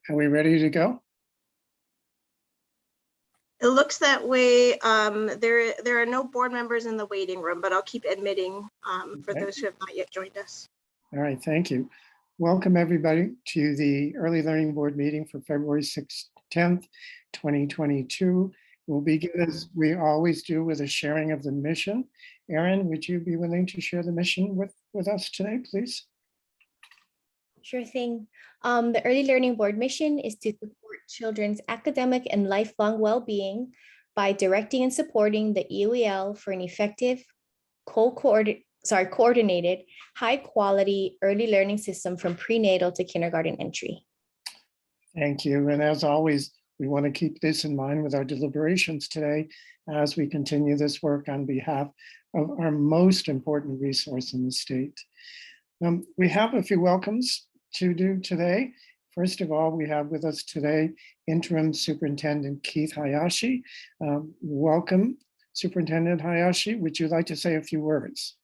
Are we ready to go? It looks that way. There are no board members in the waiting room, but I'll keep admitting for Okay. those who have not yet joined us. All right, thank you. Welcome everybody to the Early Learning Board meeting for February 10th, 2022. We'll begin as we always do with a sharing of the mission. Erin, would you be willing to share the mission with us today, please? Sure thing. The Early Learning Board mission is to support children's academic and lifelong well-being by directing and supporting the EOEL for an effective, coordinated, high-quality early learning system from prenatal to kindergarten entry. Thank you. And as always, we want to keep this in mind with our deliberations today as we continue this work on behalf of our most important resource in the state. We have a few welcomes to do today. First of all, we have with us today Interim Superintendent Keith Hayashi. Welcome, Superintendent Hayashi. Would you like to say a few words?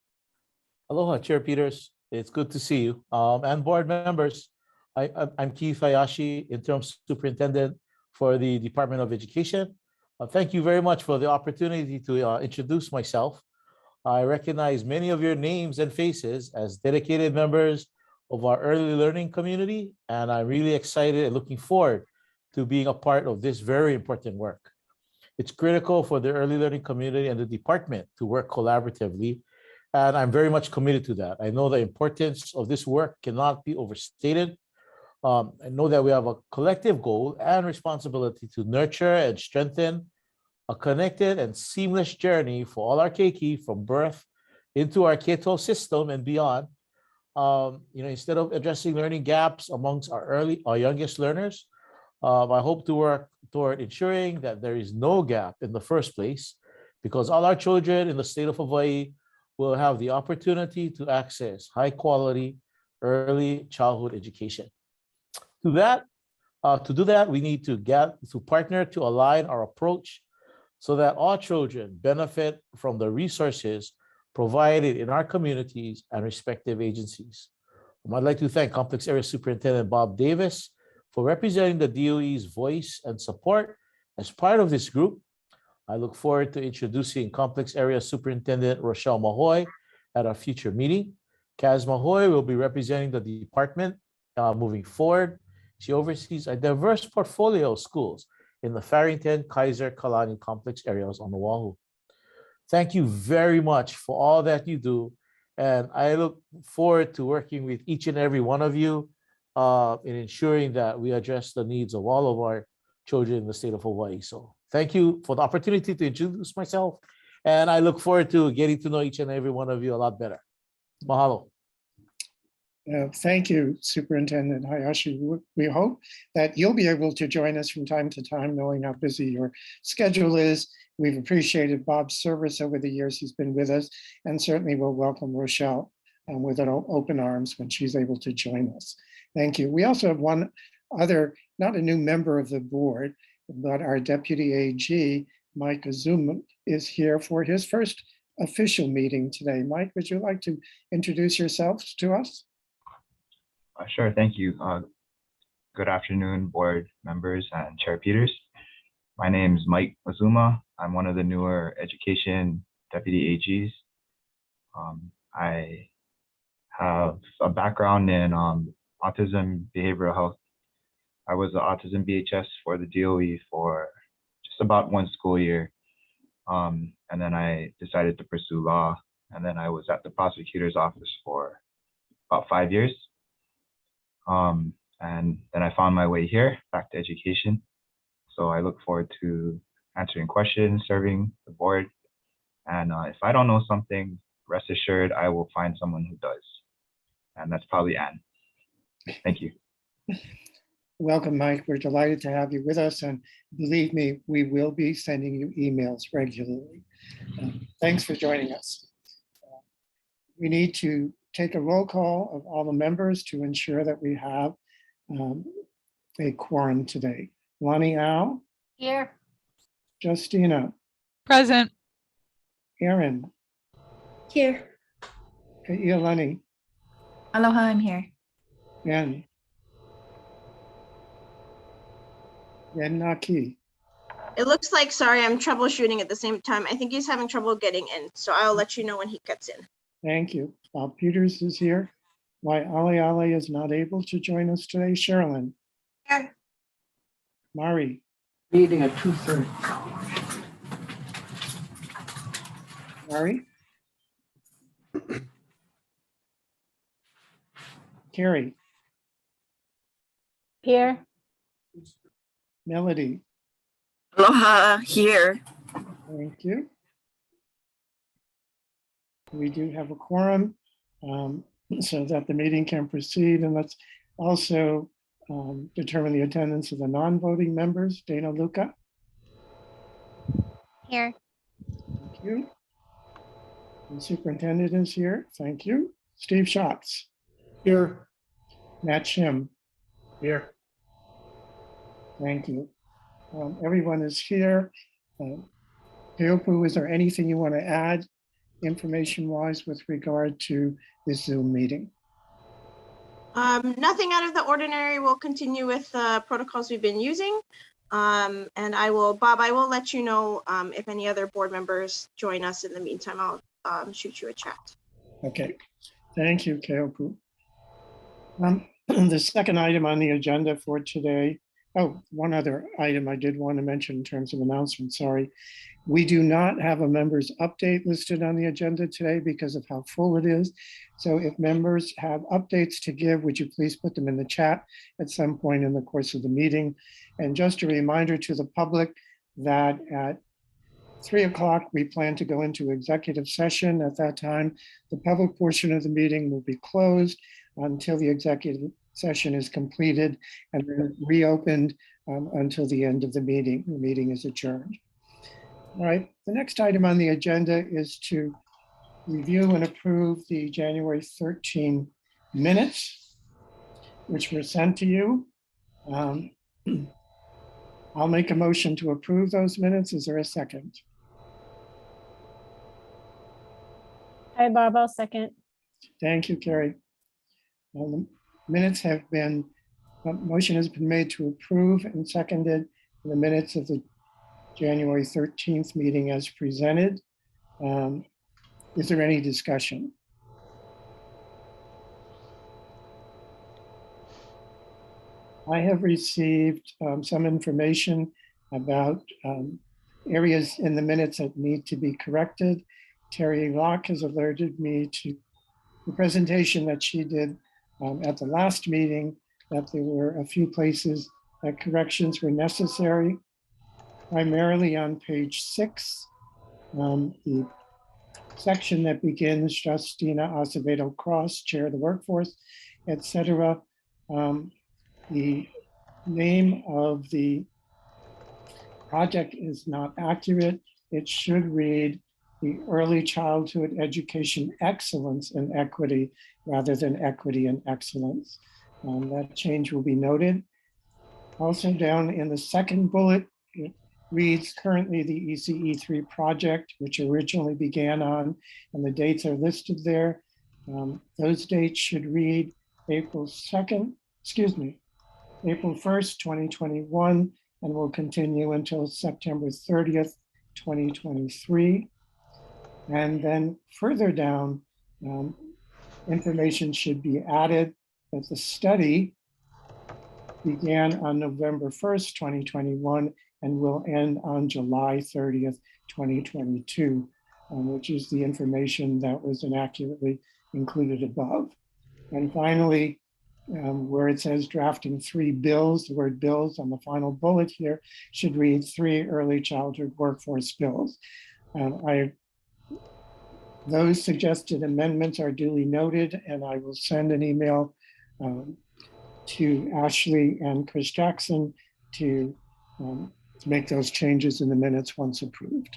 Aloha, Chair Peters. It's good to see you. And board members, I'm Keith Hayashi, Interim Superintendent for the Department of Education. Thank you very much for the opportunity to introduce myself. I recognize many of your names and faces as dedicated members of our early learning community, and I'm really excited and looking forward to being a part of this very important work. It's critical for the early learning community and the department to work collaboratively, and I'm very much committed to that. I know the importance of this work cannot be overstated. I know that we have a collective goal and responsibility to nurture and strengthen a connected and seamless journey for all our keiki from birth into our K-12 system and beyond. Instead of addressing learning gaps amongst our youngest learners, I hope to work toward ensuring that there is no gap in the first place, because all our children in the state of Hawaii will have the opportunity to access high quality early childhood education. To do that, we need to partner to align our approach so that all children benefit from the resources provided in our communities and respective agencies. I'd like to thank Complex Area Superintendent Bob Davis for representing the DOE's voice and support as part of this group. I look forward to introducing Complex Area Superintendent Rochelle Mahoy at our future meeting. Kaz Mahoy will be representing the department moving forward. She oversees a diverse portfolio of schools in the Farrington, Kaiser, Kalani complex areas on Oahu. Thank you very much for all that you do. And I look forward to working with each and every one of you in ensuring that we address the needs of all of our children in the state of Hawaii. So thank you for the opportunity to introduce myself. And I look forward to getting to know each and every one of you a lot better. Mahalo. Thank you, Superintendent Hayashi. We hope that you'll be able to join us from time to time, knowing how busy your schedule is. We've appreciated Bob's service over the years he's been with us, and certainly we'll welcome Rochelle with open arms when she's able to join us. Thank you. We also have one other, not a new member of the board, but our Deputy AG, Mike Azuma, is here for his first official meeting today. Mike, would you like to introduce yourselves to us? Sure, thank you. Good afternoon, board members and Chair Peters. My name is Mike Azuma. I'm one of the newer education deputy AGs. I have a background in autism behavioral health. I was the autism BHS for the DOE for just about one school year. And then I decided to pursue law. And then I was at the prosecutor's office for about 5 years. And then I found my way here, back to education. So I look forward to answering questions, serving the board. And if I don't know something, rest assured, I will find someone who does. And that's probably Anne. Thank you. Welcome, Mike. We're delighted to have you with us. And believe me, we will be sending you emails regularly. Thanks for joining us. We need to take a roll call of all the members to ensure that we have a quorum today. Lonnie Al? Here. Justina? Present. Erin? Here. Iolani? Aloha, I'm here. Ben? Yen Naki. It looks like, sorry, I'm troubleshooting at the same time. I think he's having trouble getting in, so I'll let you know when he gets in. Thank you. Bob Peters is here. Why Ali Ali is not able to join us today. Sherilyn. Here. Mari. Meeting at 2:30. Mari. Carrie. Here. Melody. Aloha here. Thank you. We do have a quorum so that the meeting can proceed. And let's also determine the attendance of the non-voting members. Dana Luca. Here. Thank you. The superintendent is here. Thank you. Steve Schatz. Here. Matt Shim. Here. Thank you. Everyone is here. Teopu, is there anything you want to add information-wise with regard to this Zoom meeting? Nothing out of the ordinary. We'll continue with the protocols we've been using. And Bob, I will let you know if any other board members join us. In the meantime, I'll shoot you a chat. Okay, thank you, Teopu. The second item on the agenda for today, one other item I did want to mention in terms of announcement, sorry. We do not have a members update listed on the agenda today because of how full it is. So if members have updates to give, would you please put them in the chat at some point in the course of the meeting? And just a reminder to the public that at 3 o'clock, we plan to go into executive session. At that time, the public portion of the meeting will be closed until the executive session is completed and then reopened until the end of the meeting. The meeting is adjourned. All right, the next item on the agenda is to review and approve the January 13 minutes, which were sent to you. I'll make a motion to approve those minutes. Is there a second? Hi, Barb, I'll second. Thank you, Carrie. The minutes have been, motion has been made to approve and seconded the minutes of the January 13th meeting as presented. Is there any discussion? I have received some information about areas in the minutes that need to be corrected. Terry Locke has alerted me to the presentation that she did at the last meeting, that there were a few places that corrections were necessary. Primarily on page 6, the section that begins Justina Acevedo Cross, Chair of the Workforce, etc. The name of the project is not accurate. It should read the Early Childhood Education Excellence and Equity rather than Equity and Excellence. That change will be noted. Also down in the second bullet, it reads currently the ECE3 project, which originally began on, and the dates are listed there. Those dates should read April 1st, 2021, and will continue until September 30th, 2023. And then further down, information should be added that the study began on November 1st, 2021, and will end on July 30th, 2022, which is the information that was inaccurately included above. And finally, where it says drafting 3 bills, the word bills on the final bullet here should read 3 early childhood workforce bills. Those suggested amendments are duly noted, and I will send an email to Ashley and Chris Jackson to make those changes in the minutes once approved.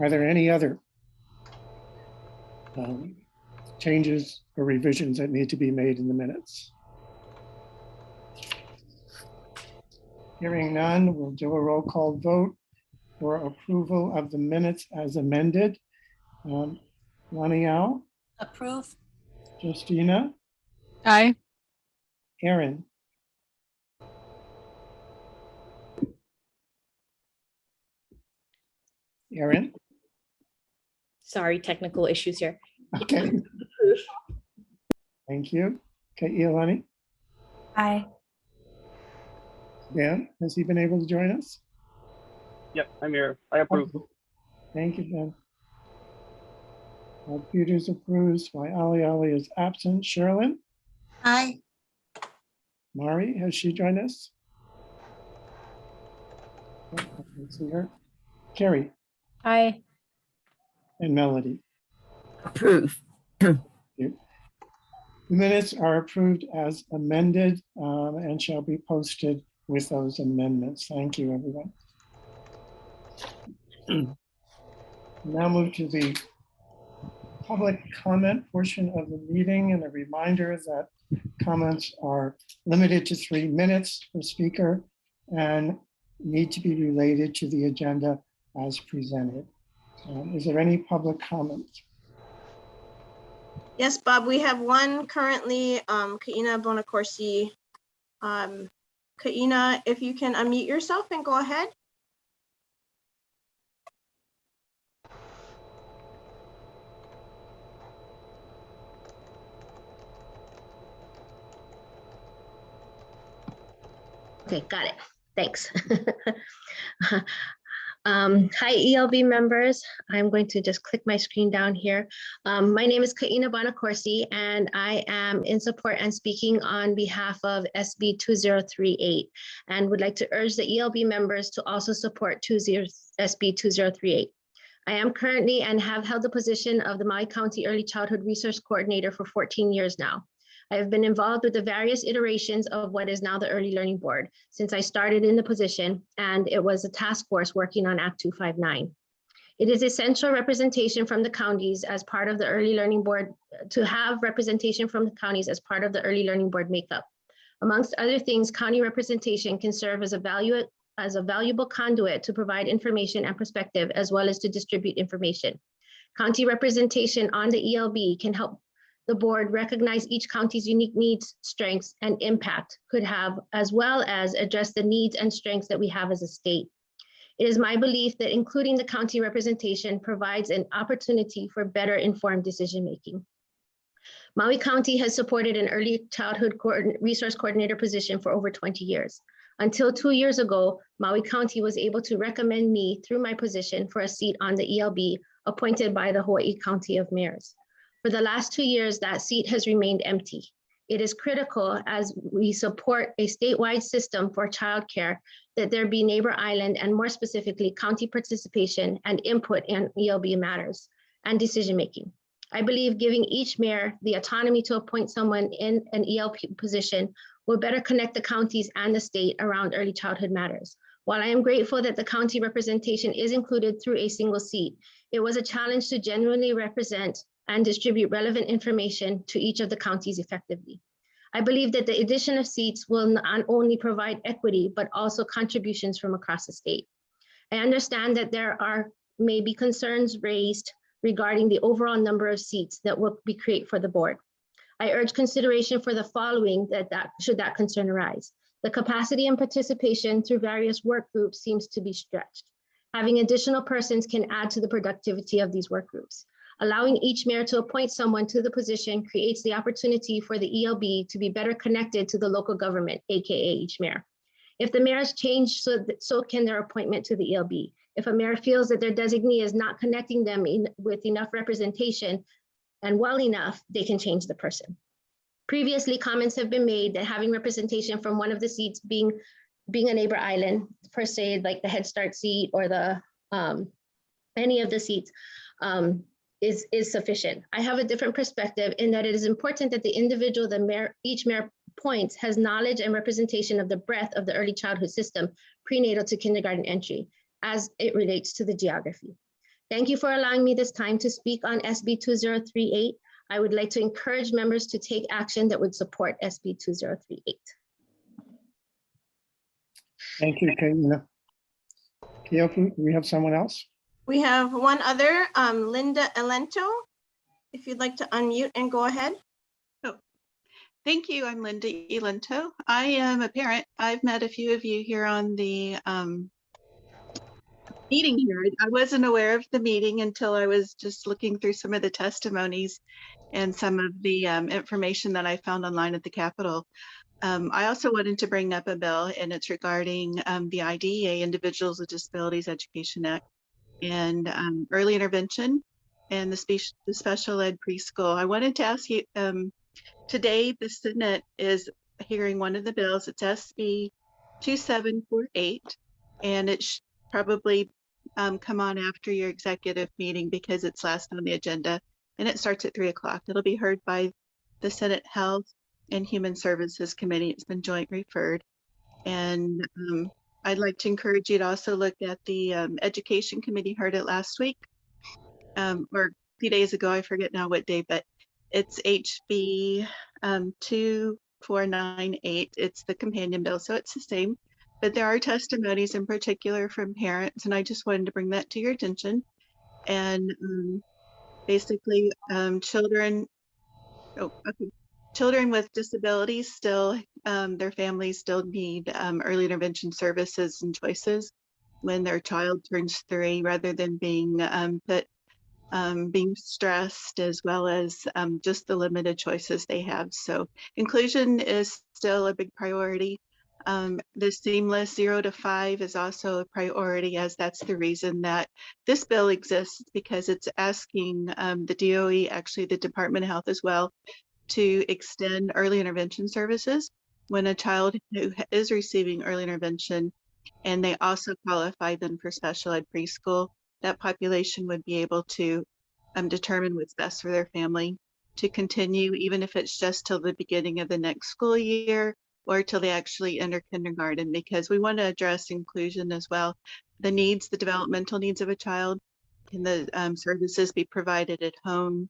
Are there any other changes or revisions that need to be made in the minutes? Hearing none, we'll do a roll call vote for approval of the minutes as amended. Lanial, Approve. Justina, Aye. Aaron, Erin? Sorry, technical issues here. Okay, thank you. Okay, Iolani? Aye. Dan, has he been able to join us? Yep, I'm here. I approve. Thank you, Ben. Peters approves. My Ali is absent. Sherilyn? Aye. Mari, has she joined us? I can see her. Carrie Aye. and Melody. Approve. The minutes are approved as amended and shall be posted with those amendments. Thank you, everyone. Now move to the public comment portion of the meeting, and a reminder that comments are limited to 3 minutes per speaker and need to be related to the agenda as presented. Is there any public comment? Yes, Bob, we have one currently, Kaina Bonacorsi. Kaina, if you can unmute yourself and go ahead. Okay, got it. Thanks. Hi, ELB members. I'm going to just click my screen down here. My name is Kaina Bonacorsi, and I am in support and speaking on behalf of SB 2038, and would like to urge the ELB members to also support SB 2038. I am currently and have held the position of the Maui County Early Childhood Resource Coordinator for 14 years now. I have been involved with the various iterations of what is now the Early Learning Board since I started in the position, and it was a task force working on Act 259. It is essential representation from the counties as part of the Early Learning Board, to have representation from the counties as part of the Early Learning Board makeup. Amongst other things, county representation can serve as a valuable conduit to provide information and perspective, as well as to distribute information. County representation on the ELB can help the board recognize each county's unique needs, strengths, and impact could have, as well as address the needs and strengths that we have as a state. It is my belief that including the county representation provides an opportunity for better informed decision-making. Maui County has supported an early childhood resource coordinator position for over 20 years. Until 2 years ago, Maui County was able to recommend me through my position for a seat on the ELB appointed by the Hawaii County of Mayors. For the last 2 years, that seat has remained empty. It is critical as we support a statewide system for childcare that there be neighbor island and more specifically county participation and input in ELB matters and decision-making. I believe giving each mayor the autonomy to appoint someone in an ELB position will better connect the counties and the state around early childhood matters. While I am grateful that the county representation is included through a single seat, it was a challenge to genuinely represent and distribute relevant information to each of the counties effectively. I believe that the addition of seats will not only provide equity, but also contributions from across the state. I understand that there may be concerns raised regarding the overall number of seats that will be created for the board. I urge consideration for the following should that concern arise. The capacity and participation through various work groups seems to be stretched. Having additional persons can add to the productivity of these work groups. Allowing each mayor to appoint someone to the position creates the opportunity for the ELB to be better connected to the local government, AKA each mayor. If the mayors change, so can their appointment to the ELB. If a mayor feels that their designee is not connecting them with enough representation and well enough, they can change the person. Previously, comments have been made that having representation from one of the seats being a neighbor island, per se, like the Head Start seat or the any of the seats, is sufficient. I have a different perspective in that it is important that the individual each mayor appoints has knowledge and representation of the breadth of the early childhood system, prenatal to kindergarten entry, as it relates to the geography. Thank you for allowing me this time to speak on SB 2038. I would like to encourage members to take action that would support SB 2038. Thank you, Kaina. Keopu, do we have someone else? We have one other, Linda Elento. If you'd like to unmute and go ahead. Oh, thank you. I'm Linda Elento. I am a parent. I've met a few of you here on the meeting here. I wasn't aware of the meeting until I was just looking through some of the testimonies and some of the information that I found online at the Capitol. I also wanted to bring up a bill, and it's regarding the IDEA, Individuals with Disabilities Education Act, and early intervention and the special ed preschool. I wanted to ask you, today the Senate is hearing one of the bills. It's SB 2748, and it should probably come on after your executive meeting because it's last on the agenda, and it starts at 3 o'clock. It'll be heard by the Senate Health and Human Services Committee. It's been joint referred. And I'd like to encourage you to also look at the Education Committee heard it last week, or a few days ago, I forget now what day, but it's HB 2498. It's the companion bill, so it's the same. But there are testimonies in particular from parents, and I just wanted to bring that to your attention. And basically, children with disabilities still, their families still need early intervention services and choices when their child turns 3, rather than being being stressed, as well as just the limited choices they have. So inclusion is still a big priority. The seamless 0 to 5 is also a priority, as that's the reason that this bill exists, because it's asking the DOE, actually the Department of Health as well, to extend early intervention services when a child who is receiving early intervention and they also qualify then for special ed preschool, that population would be able to determine what's best for their family to continue, even if it's just till the beginning of the next school year or till they actually enter kindergarten, because we want to address inclusion as well. The needs, the developmental needs of a child, can the services be provided at home,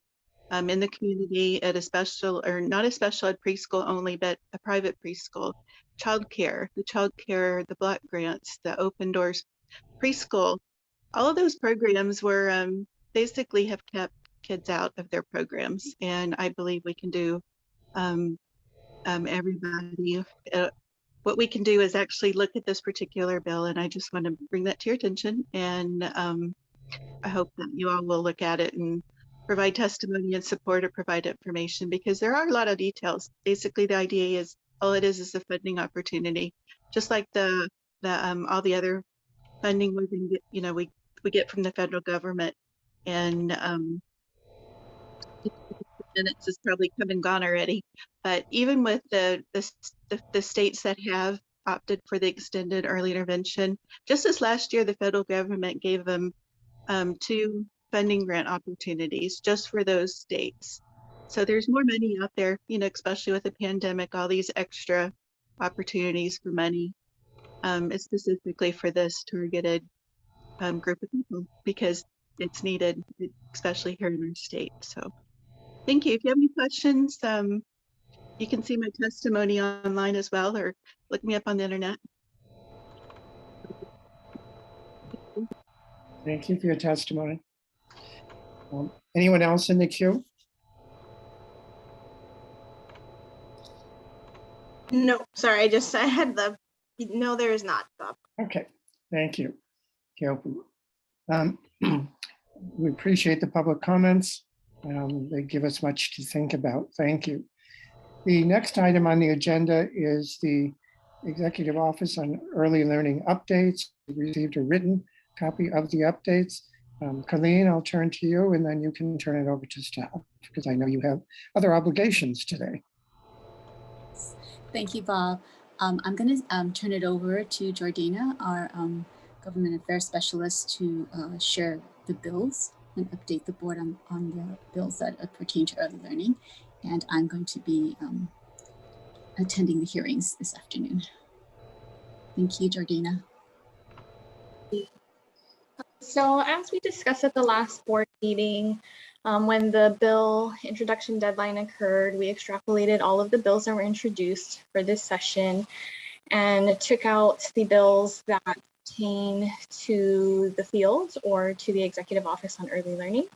in the community, at a special, or not a special ed preschool only, but a private preschool, childcare, the block grants, the open doors preschool. All of those programs were basically have kept kids out of their programs, and I believe we can do everybody. What we can do is actually look at this particular bill, and I just want to bring that to your attention, and I hope that you all will look at it and provide testimony and support or provide information, because there are a lot of details. Basically, the idea is all it is a funding opportunity, just like the all the other funding we can get, we get from the federal government, and minutes is probably come and gone already. But even with the states that have opted for the extended early intervention, just this last year, the federal government gave them 2 funding grant opportunities just for those states. So there's more money out there, especially with the pandemic, all these extra opportunities for money, specifically for this targeted group of people, because it's needed, especially here in our state. So thank you. If you have any questions, you can see my testimony online as well, or look me up on the internet. Thank you for your testimony. Anyone else in the queue? No, sorry, I had no, there is not, Bob. Okay, thank you. We appreciate the public comments. They give us much to think about. Thank you. The next item on the agenda is the Executive Office on Early Learning Updates. We received a written copy of the updates. Colleen, I'll turn to you, and then you can turn it over to staff, because I know you have other obligations today. Thank you, Bob. I'm going to turn it over to Jordina, our Government Affairs Specialist, to share the bills and update the board on the bills that pertain to early learning. And I'm going to be attending the hearings this afternoon. Thank you, Jordina. So as we discussed at the last board meeting, when the bill introduction deadline occurred, we extrapolated all of the bills that were introduced for this session and took out the bills that pertain to the field or to the Executive Office on Early Learning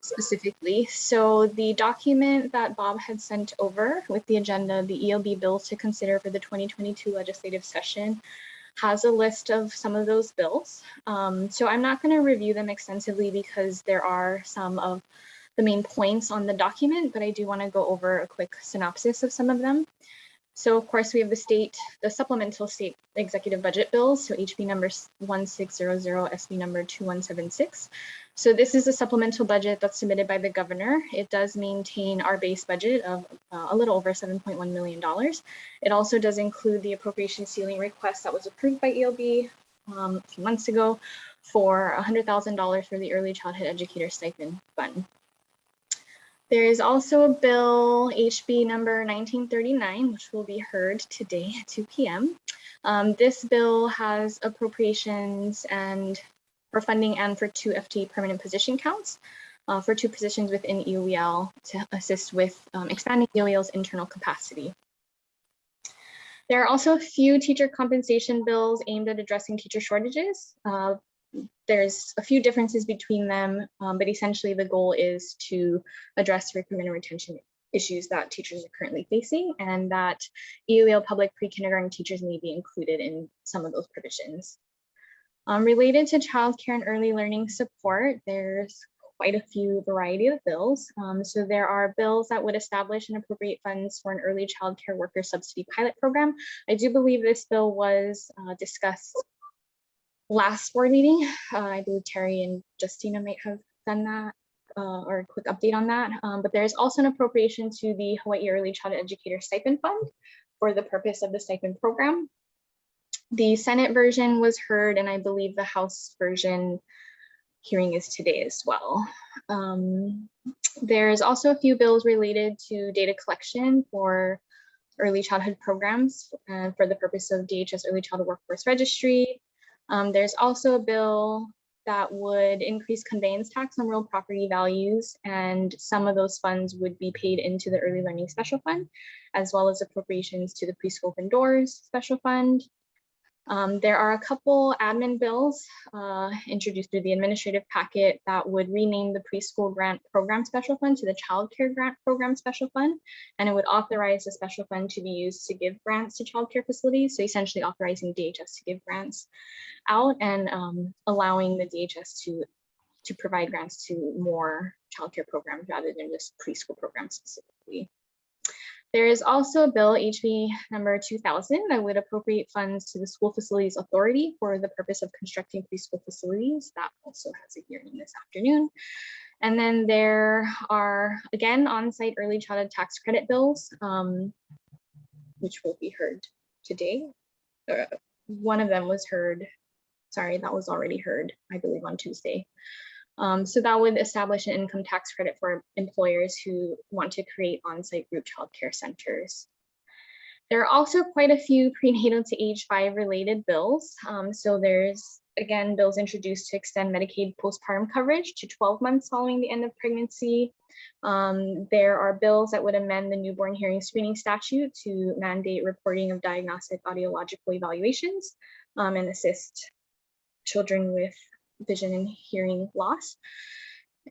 specifically. So the document that Bob had sent over with the agenda, the ELB bills to consider for the 2022 legislative session, has a list of some of those bills. So I'm not going to review them extensively because there are some of the main points on the document, but I do want to go over a quick synopsis of some of them. So of course we have the supplemental state executive budget bills, so HB number 1600, SB number 2176. So this is a supplemental budget that's submitted by the governor. It does maintain our base budget of a little over $7.1 million. It also does include the appropriation ceiling request that was approved by ELB a few months ago for $100,000 for the Early Childhood Educator Stipend Fund. There is also a bill, HB number 1939, which will be heard today at 2 p.m. This bill has appropriations and for funding and for 2 FTE permanent position counts for 2 positions within EOEL to assist with expanding EOEL's internal capacity. There are also a few teacher compensation bills aimed at addressing teacher shortages. There's a few differences between them, but essentially the goal is to address recruitment and retention issues that teachers are currently facing, and that EOEL public pre-kindergarten teachers may be included in some of those provisions. Related to childcare and early learning support, there's quite a few variety of bills. So there are bills that would establish and appropriate funds for an early childcare worker subsidy pilot program. I do believe this bill was discussed last board meeting. I believe Terry and Justina might have done that or a quick update on that. But there's also an appropriation to the Hawaii Early Childhood Educator Stipend Fund for the purpose of the stipend program. The Senate version was heard, and I believe the House version hearing is today as well. There's also a few bills related to data collection for early childhood programs for the purpose of DHS Early Childhood Workforce Registry. There's also a bill that would increase conveyance tax on real property values, and some of those funds would be paid into the Early Learning Special Fund, as well as appropriations to the Preschool Open Doors Special Fund. There are a couple admin bills introduced through the administrative packet that would rename the Preschool Grant Program Special Fund to the Child Care Grant Program Special Fund, and it would authorize the special fund to be used to give grants to child care facilities, so essentially authorizing DHS to give grants out and allowing the DHS to provide grants to more child care programs rather than just preschool programs specifically. There is also a bill, HB number 2000, that would appropriate funds to the School Facilities Authority for the purpose of constructing preschool facilities. That also has a hearing this afternoon. And then there are, again, on-site early childhood tax credit bills, which will be heard today. One of them was heard, sorry, that was already heard, I believe, on Tuesday. So that would establish an income tax credit for employers who want to create on-site group childcare centers. There are also quite a few prenatal to age 5 related bills. So there's, again, bills introduced to extend Medicaid postpartum coverage to 12 months following the end of pregnancy. There are bills that would amend the newborn hearing screening statute to mandate reporting of diagnostic audiological evaluations and assist children with vision and hearing loss.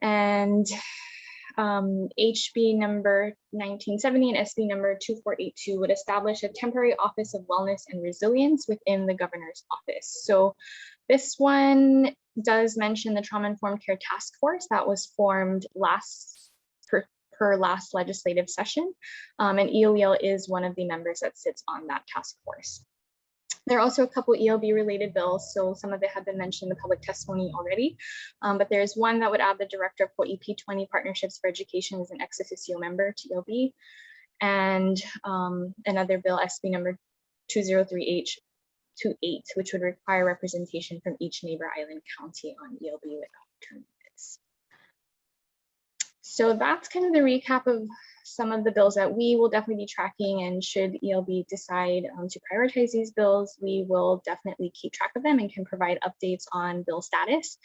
And HB number 1970 and SB number 2482 would establish a temporary Office of Wellness and Resilience within the governor's office. So this one does mention the Trauma-Informed Care Task Force that was formed per last legislative session. And EOEL is one of the members that sits on that task force. There are also a couple ELB related bills, so some of it have been mentioned in the public testimony already, but there's one that would add the director of EP 20 Partnerships for Education as an ex officio member to ELB, and another bill, SB number 203H28, which would require representation from each neighbor island county on ELB without term limits. So that's kind of the recap of some of the bills that we will definitely be tracking, and should ELB decide to prioritize these bills, we will definitely keep track of them and can provide updates on bill status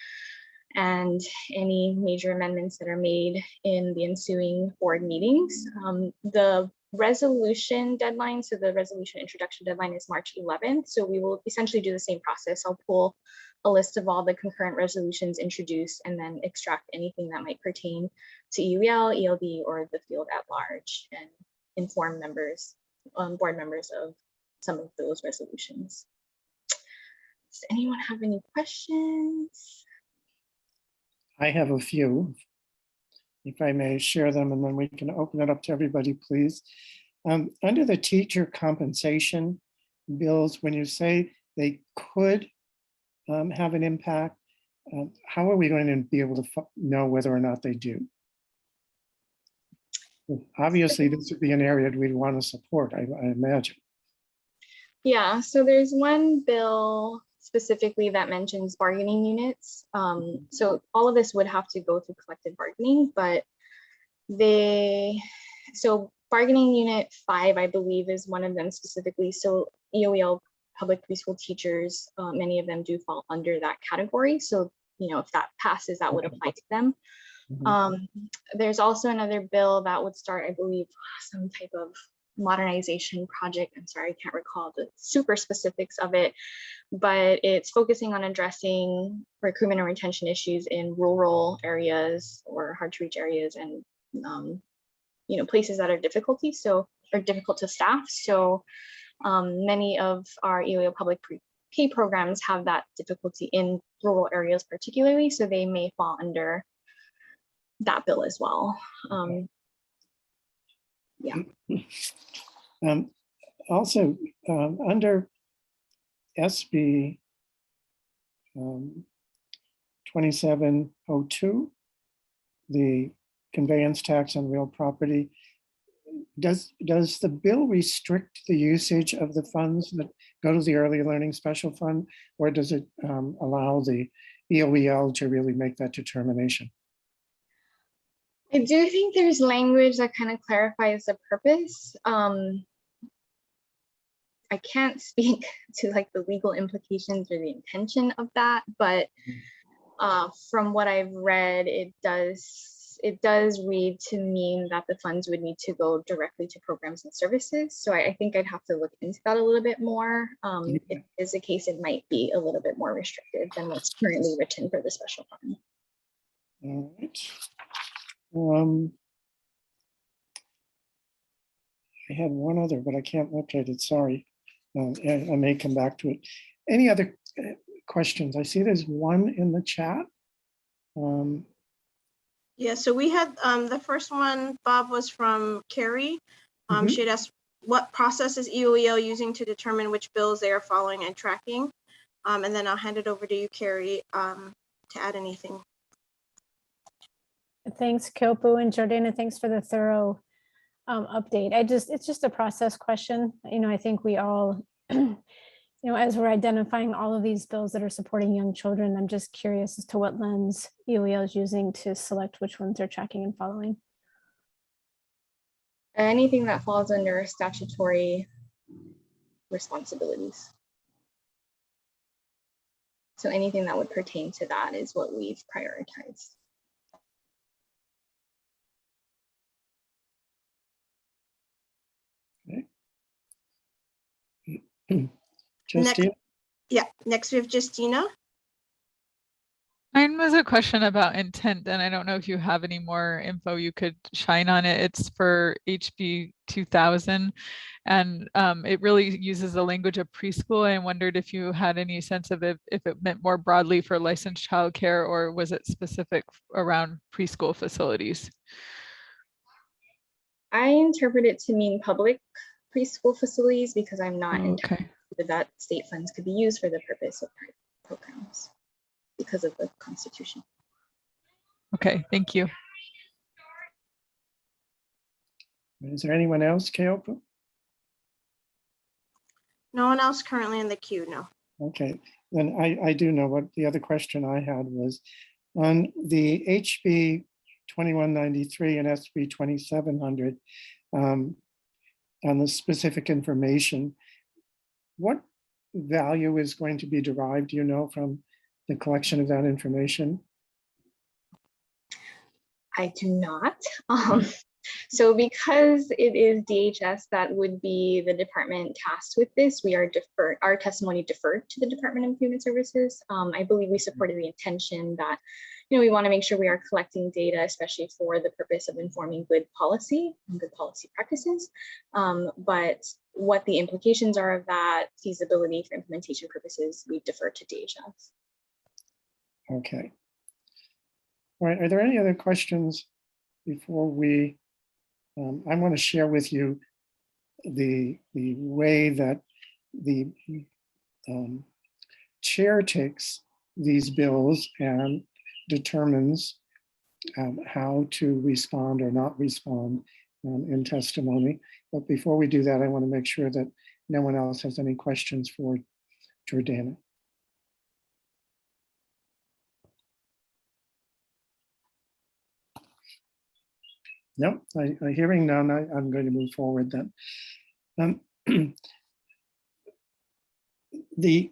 and any major amendments that are made in the ensuing board meetings. The resolution deadline, so the resolution introduction deadline is March 11th. So we will essentially do the same process. I'll pull a list of all the concurrent resolutions introduced and then extract anything that might pertain to EOEL, ELB, or the field at large, and inform members, board members of some of those resolutions. Does anyone have any questions? I have a few, if I may share them, and then we can open it up to everybody, please. Under the teacher compensation bills, when you say they could have an impact, how are we going to be able to know whether or not they do? Obviously, this would be an area that we'd want to support, I imagine. Yeah, so there's one bill specifically that mentions bargaining units. So all of this would have to go through collective bargaining, but so bargaining unit 5, I believe, is one of them specifically. So EOEL public preschool teachers, many of them do fall under that category. So, you know, if that passes, that would apply to them. There's also another bill that would start, I believe, some type of modernization project. I'm sorry, I can't recall the super specifics of it, but it's focusing on addressing recruitment and retention issues in rural areas or hard to reach areas and you know, places that are difficult to staff. So many of our EOEL public pre-K programs have that difficulty in rural areas particularly, so they may fall under that bill as well. Yeah. Also, under SB 2702, the conveyance tax on real property, does the bill restrict the usage of the funds that go to the early learning special fund, or does it allow the EOEL to really make that determination? I do think there's language that kind of clarifies the purpose. I can't speak to like the legal implications or the intention of that, but from what I've read, it does read to mean that the funds would need to go directly to programs and services. So I think I'd have to look into that a little bit more. If it is the case, it might be a little bit more restrictive than what's currently written for the special fund. All right. I had one other, but I can't locate it, sorry. I may come back to it. Any other questions? I see there's one in the chat. Yeah, so we had the first one, Bob, was from Carrie. She had asked, what process is EOEL using to determine which bills they are following and tracking? And then I'll hand it over to you, Carrie, to add anything. Thanks, Kyopu and Jordana. Thanks for the thorough update. It's just a process question. You know, I think we all, you know, as we're identifying all of these bills that are supporting young children, I'm just curious as to what lens EOEL is using to select which ones they're tracking and following. Anything that falls under statutory responsibilities. So anything that would pertain to that is what we've prioritized. Justina? Next we have Justina. Mine was a question about intent, and I don't know if you have any more info you could shine on it. It's for HB 2000, and it really uses the language of preschool. I wondered if you had any sense of if it meant more broadly for licensed childcare, or was it specific around preschool facilities? I interpret it to mean public preschool facilities because I'm not entirely sure that state funds could be used for the purpose of private programs because of the Constitution. Okay, thank you. Is there anyone else, Kyopu? No one else currently in the queue, no. Okay, then I do know what the other question I had was on the HB 2193 and SB 2700 on the specific information. What value is going to be derived, do you know, from the collection of that information? I do not. So because it is DHS that would be the department tasked with this, we are deferred, our testimony deferred to the Department of Human Services. I believe we supported the intention that, you know, we want to make sure we are collecting data, especially for the purpose of informing good policy and good policy practices. But what the implications are of that, feasibility for implementation purposes, we defer to DHS. Okay. All right, are there any other questions before we, I want to share with you the way that the chair takes these bills and determines how to respond or not respond in testimony. But before we do that, I want to make sure that no one else has any questions for Jordana. No, I hearing none, I'm going to move forward then. The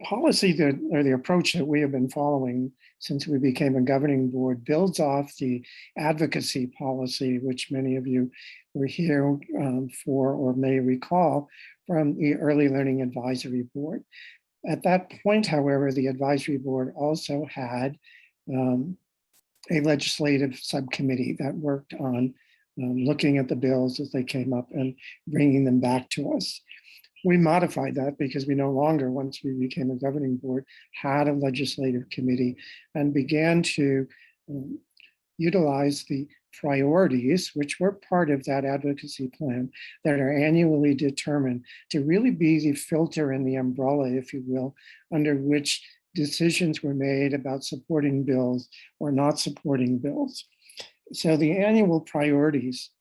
policy that, or the approach that we have been following since we became a governing board builds off the advocacy policy, which many of you were here for or may recall from the Early Learning Advisory Board. At that point, however, the advisory board also had a legislative subcommittee that worked on looking at the bills as they came up and bringing them back to us. We modified that because we no longer, once we became a governing board, had a legislative committee and began to utilize the priorities, which were part of that advocacy plan, that are annually determined to really be the filter and the umbrella, if you will, under which decisions were made about supporting bills or not supporting bills. So the annual priorities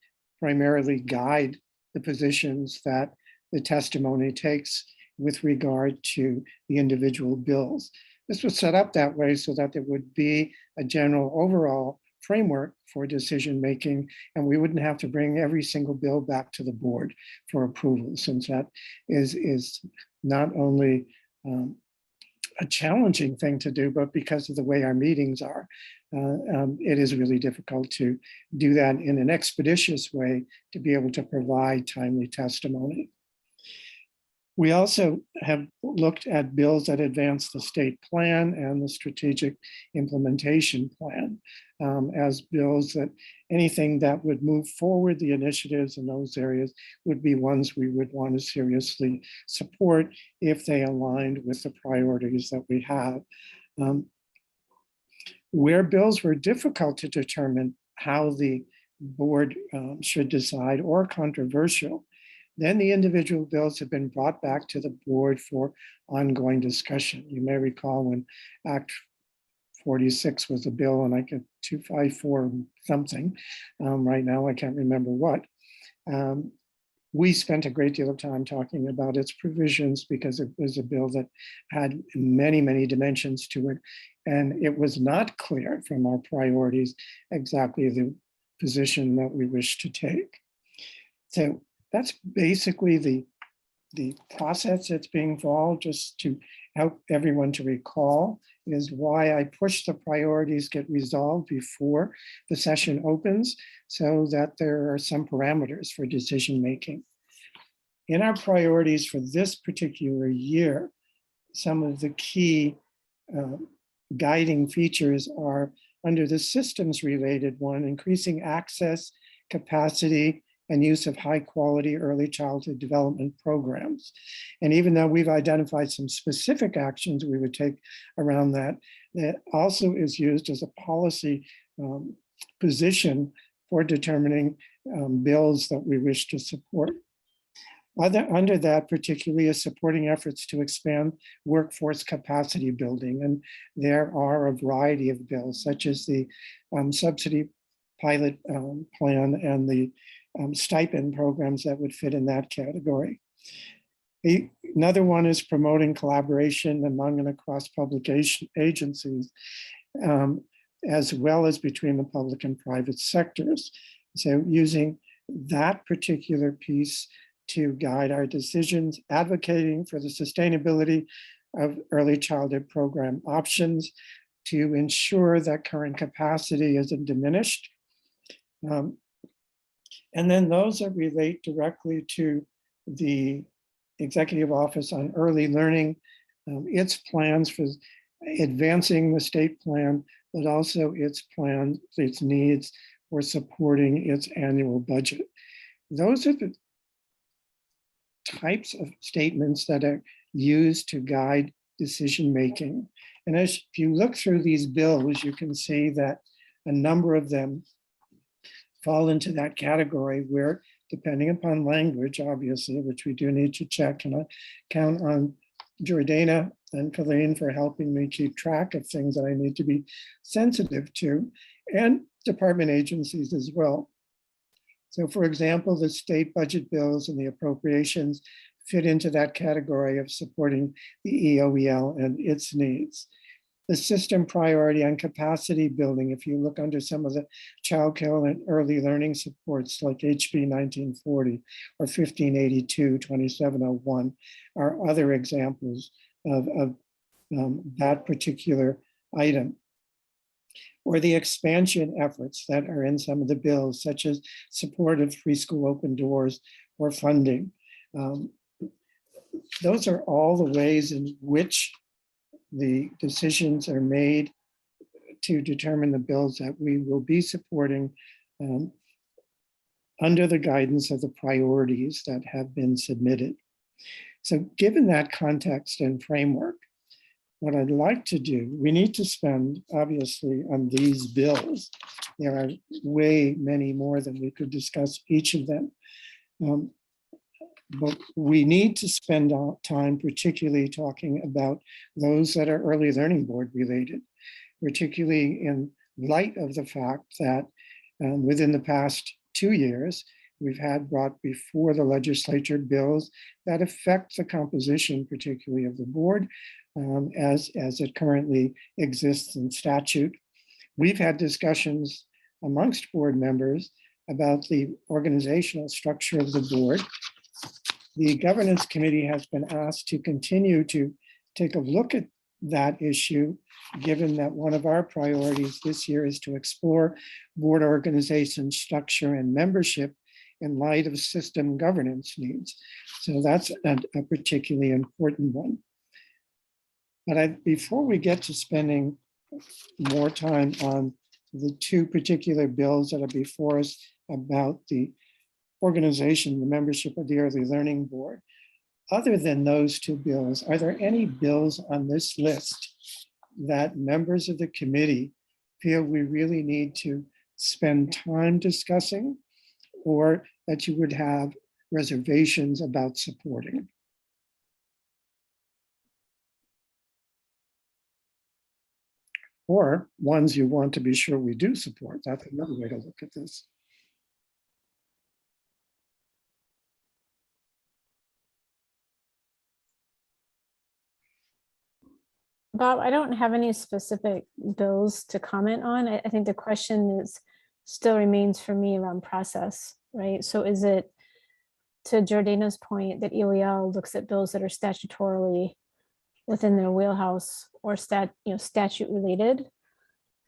primarily guide the positions that the testimony takes with regard to the individual bills. This was set up that way so that there would be a general overall framework for decision making, and we wouldn't have to bring every single bill back to the board for approval, since that is not only a challenging thing to do, but because of the way our meetings are, it is really difficult to do that in an expeditious way to be able to provide timely testimony. We also have looked at bills that advance the state plan and the strategic implementation plan as bills that anything that would move forward the initiatives in those areas would be ones we would want to seriously support if they aligned with the priorities that we have. Where bills were difficult to determine how the board should decide or controversial, then the individual bills have been brought back to the board for ongoing discussion. You may recall when Act 46 was a bill and I get 254 something. Right now, I can't remember what. We spent a great deal of time talking about its provisions because it was a bill that had many, many dimensions to it. And it was not clear from our priorities exactly the position that we wish to take. So that's basically the process that's being followed. Just to help everyone to recall is why I push the priorities get resolved before the session opens, so that there are some parameters for decision making. In our priorities for this particular year, some of the key guiding features are under the systems related one, increasing access, capacity, and use of high quality early childhood development programs. And even though we've identified some specific actions we would take around that, that also is used as a policy position for determining bills that we wish to support. Under that, particularly, is supporting efforts to expand workforce capacity building. And there are a variety of bills, such as the subsidy pilot plan and the stipend programs that would fit in that category. Another one is promoting collaboration among and across publication agencies, as well as between the public and private sectors. So using that particular piece to guide our decisions, advocating for the sustainability of early childhood program options to ensure that current capacity isn't diminished. And then those that relate directly to the Executive Office on Early Learning, its plans for advancing the state plan, but also its plan, its needs for supporting its annual budget. Those are types of statements that are used to guide decision-making. And as if you look through these bills, you can see that a number of them fall into that category where, depending upon language, obviously, which we do need to check, and I count on Jordana and Colleen for helping me keep track of things that I need to be sensitive to, and department agencies as well. So for example, the state budget bills and the appropriations fit into that category of supporting the EOEL and its needs. The system priority on capacity building, if you look under some of the childcare and early learning supports like HB 1940 or 1582, 2701, are other examples of that particular item. Or the expansion efforts that are in some of the bills, such as support of preschool open doors or funding. Those are all the ways in which the decisions are made to determine the bills that we will be supporting under the guidance of the priorities that have been submitted. So given that context and framework, what I'd like to do, we need to spend, obviously, on these bills. There are way many more than we could discuss each of them. But we need to spend time particularly talking about those that are early learning board related, particularly in light of the fact that within the past 2 years, we've had brought before the legislature bills that affect the composition, particularly of the board, as it currently exists in statute. We've had discussions amongst board members about the organizational structure of the board. The governance committee has been asked to continue to take a look at that issue, given that one of our priorities this year is to explore board organization structure and membership in light of system governance needs. So that's a particularly important one. But before we get to spending more time on the two particular bills that are before us about the organization, the membership of the Early Learning Board, other than those two bills, are there any bills on this list that members of the committee feel we really need to spend time discussing, or that you would have reservations about supporting? Or ones you want to be sure we do support? That's another way to look at this. Bob, I don't have any specific bills to comment on. I think the question still remains for me around process, right? So is it, to Jordana's point, that EOEL looks at bills that are statutorily within their wheelhouse or statute related?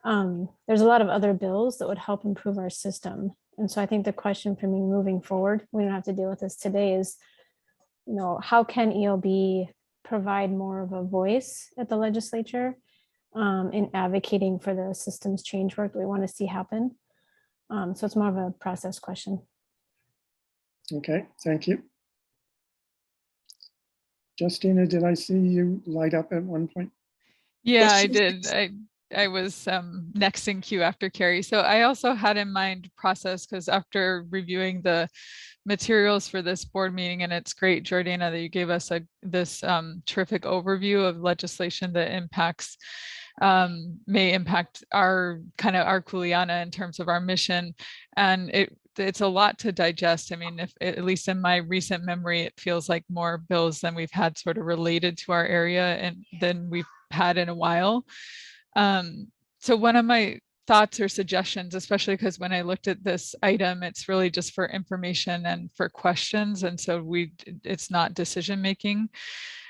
There's a lot of other bills that would help improve our system. And so I think the question for me moving forward, we don't have to deal with this today, is, how can ELB provide more of a voice at the legislature in advocating for the systems change work that we want to see happen? So it's more of a process question. Okay, thank you. Justina, did I see you light up at one point? Yeah, I did. I was next in queue after Carrie. So I also had in mind process, because after reviewing the materials for this board meeting, and it's great, Jordana, that you gave us this terrific overview of legislation that may impact our Kuleana in terms of our mission. And it's a lot to digest. I mean, at least in my recent memory, it feels like more bills than we've had sort of related to our area and than we've had in a while. So one of my thoughts or suggestions, especially because when I looked at this item, it's really just for information and for questions. And so it's not decision making.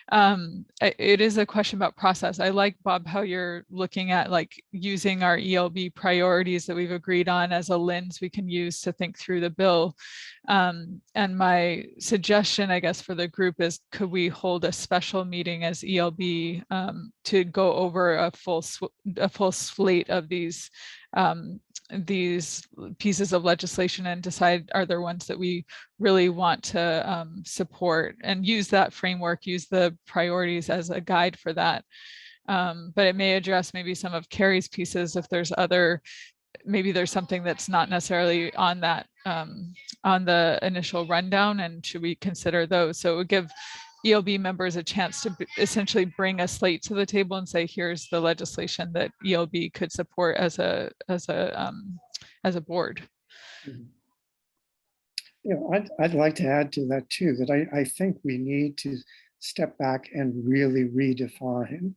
It is a question about process. I like, Bob, how you're looking at using our ELB priorities that we've agreed on as a lens we can use to think through the bill. And my suggestion, I guess, for the group is, could we hold a special meeting as ELB to go over a full slate of these these pieces of legislation and decide are there ones that we really want to support, and use that framework, use the priorities as a guide for that. But it may address maybe some of Carrie's pieces if there's other, maybe there's something that's not necessarily on that on the initial rundown, and should we consider those? So it would give ELB members a chance to essentially bring a slate to the table and say, here's the legislation that ELB could support as a board. You know, I'd like to add to that too, that I think we need to step back and really redefine,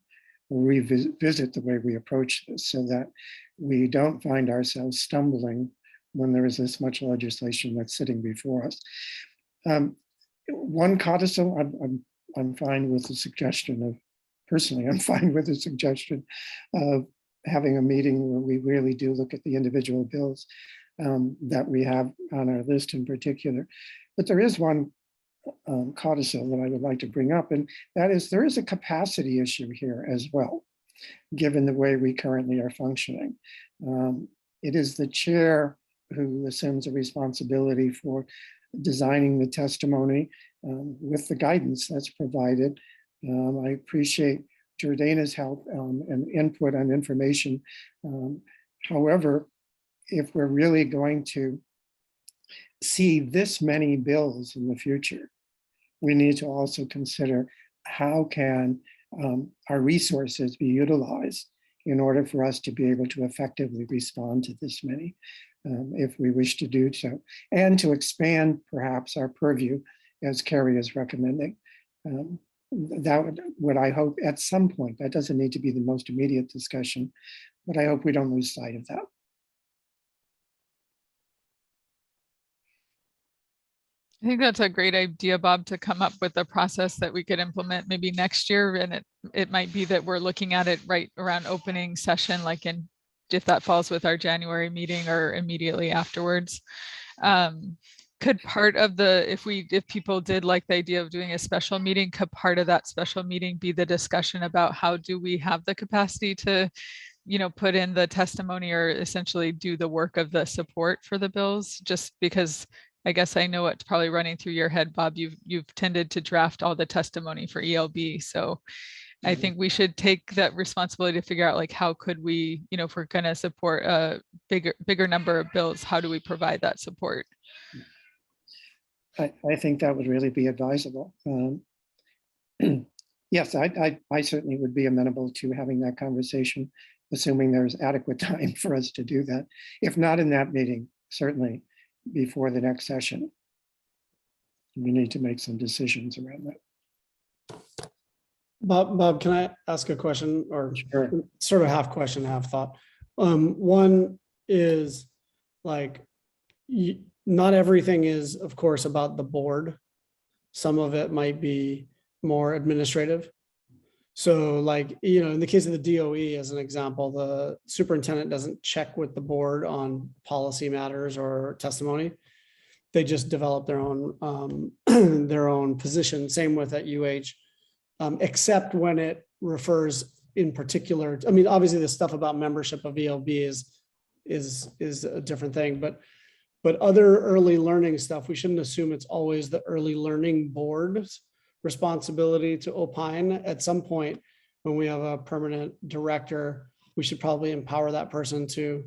revisit the way we approach this, so that we don't find ourselves stumbling when there is this much legislation that's sitting before us. One codicil, I'm fine with the suggestion of, personally, I'm fine with the suggestion of having a meeting where we really do look at the individual bills that we have on our list in particular. But there is one codicil that I would like to bring up, and that is there is a capacity issue here as well, given the way we currently are functioning. It is the chair who assumes a responsibility for designing the testimony with the guidance that's provided. I appreciate Jordana's help and input on information. However, if we're really going to see this many bills in the future, we need to also consider how can our resources be utilized in order for us to be able to effectively respond to this many, if we wish to do so, and to expand perhaps our purview as Carrie is recommending. That would I hope at some point, that doesn't need to be the most immediate discussion, but I hope we don't lose sight of that. I think that's a great idea, Bob, to come up with a process that we could implement maybe next year. And it might be that we're looking at it right around opening session, like if that falls with our January meeting or immediately afterwards. Could part of the, if people did like the idea of doing a special meeting, could part of that special meeting be the discussion about how do we have the capacity to, put in the testimony or essentially do the work of the support for the bills? Just because I guess I know what's probably running through your head, Bob. You've tended to draft all the testimony for ELB. So I think we should take that responsibility to figure out like, how could we, if we're going to support a bigger number of bills, how do we provide that support? I think that would really be advisable. Yes, I certainly would be amenable to having that conversation, assuming there's adequate time for us to do that. If not in that meeting, certainly before the next session. We need to make some decisions around that. Bob, can I ask a question, or Sure. sort of half question, half thought? One is like, not everything is, of course, about the board. Some of it might be more administrative. So like, in the case of the DOE, as an example, the superintendent doesn't check with the board on policy matters or testimony. They just develop their own position. Same with at UH, except when it refers in particular. I mean, obviously the stuff about membership of ELB is a different thing, but other early learning stuff, we shouldn't assume it's always the early learning board's responsibility to opine. At some point, when we have a permanent director, we should probably empower that person to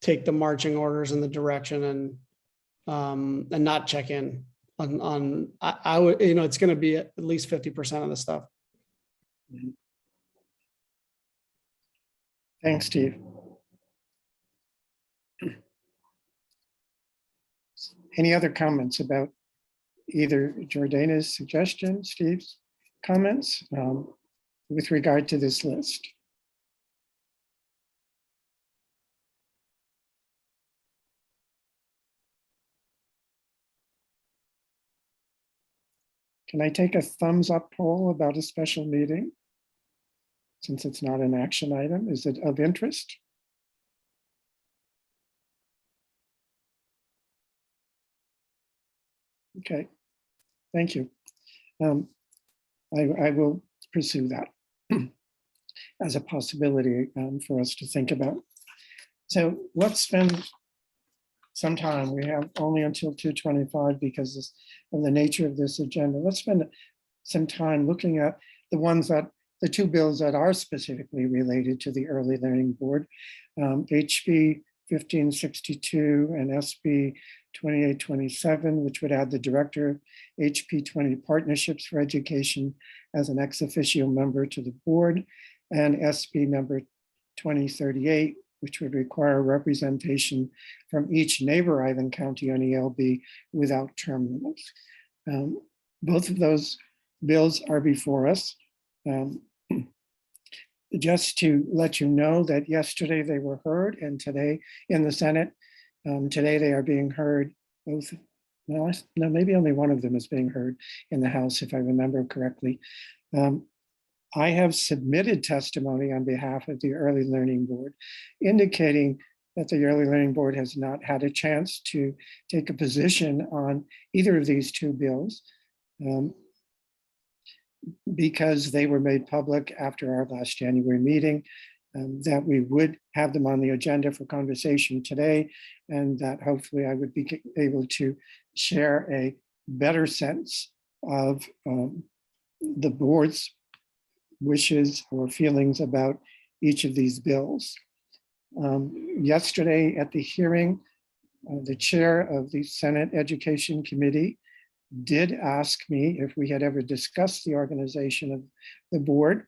take the marching orders in the direction and not check in on I would, it's going to be at least 50% of the stuff. Thanks, Steve. Any other comments about either Jordana's suggestion, Steve's comments with regard to this list? Can I take a thumbs up poll about a special meeting? Since it's not an action item, is it of interest? Okay, thank you. I will pursue that as a possibility for us to think about. So let's spend some time. We have only until 2:25 because of the nature of this agenda. Let's spend some time looking at the two bills that are specifically related to the Early Learning Board, HB 1562 and SB 2827, which would add the director of HP 20 Partnerships for Education as an ex officio member to the board, and SB number 2038, which would require representation from each neighbor island county on ELB without term limits. Both of those bills are before us. Just to let you know that yesterday they were heard, and today in the Senate, today they are being heard both. No, maybe only one of them is being heard in the House, if I remember correctly. I have submitted testimony on behalf of the Early Learning Board, indicating that the Early Learning Board has not had a chance to take a position on either of these two bills, because they were made public after our last January meeting, that we would have them on the agenda for conversation today, and that hopefully I would be able to share a better sense of the board's wishes or feelings about each of these bills. Yesterday at the hearing, the chair of the Senate Education Committee did ask me if we had ever discussed the organization of the board,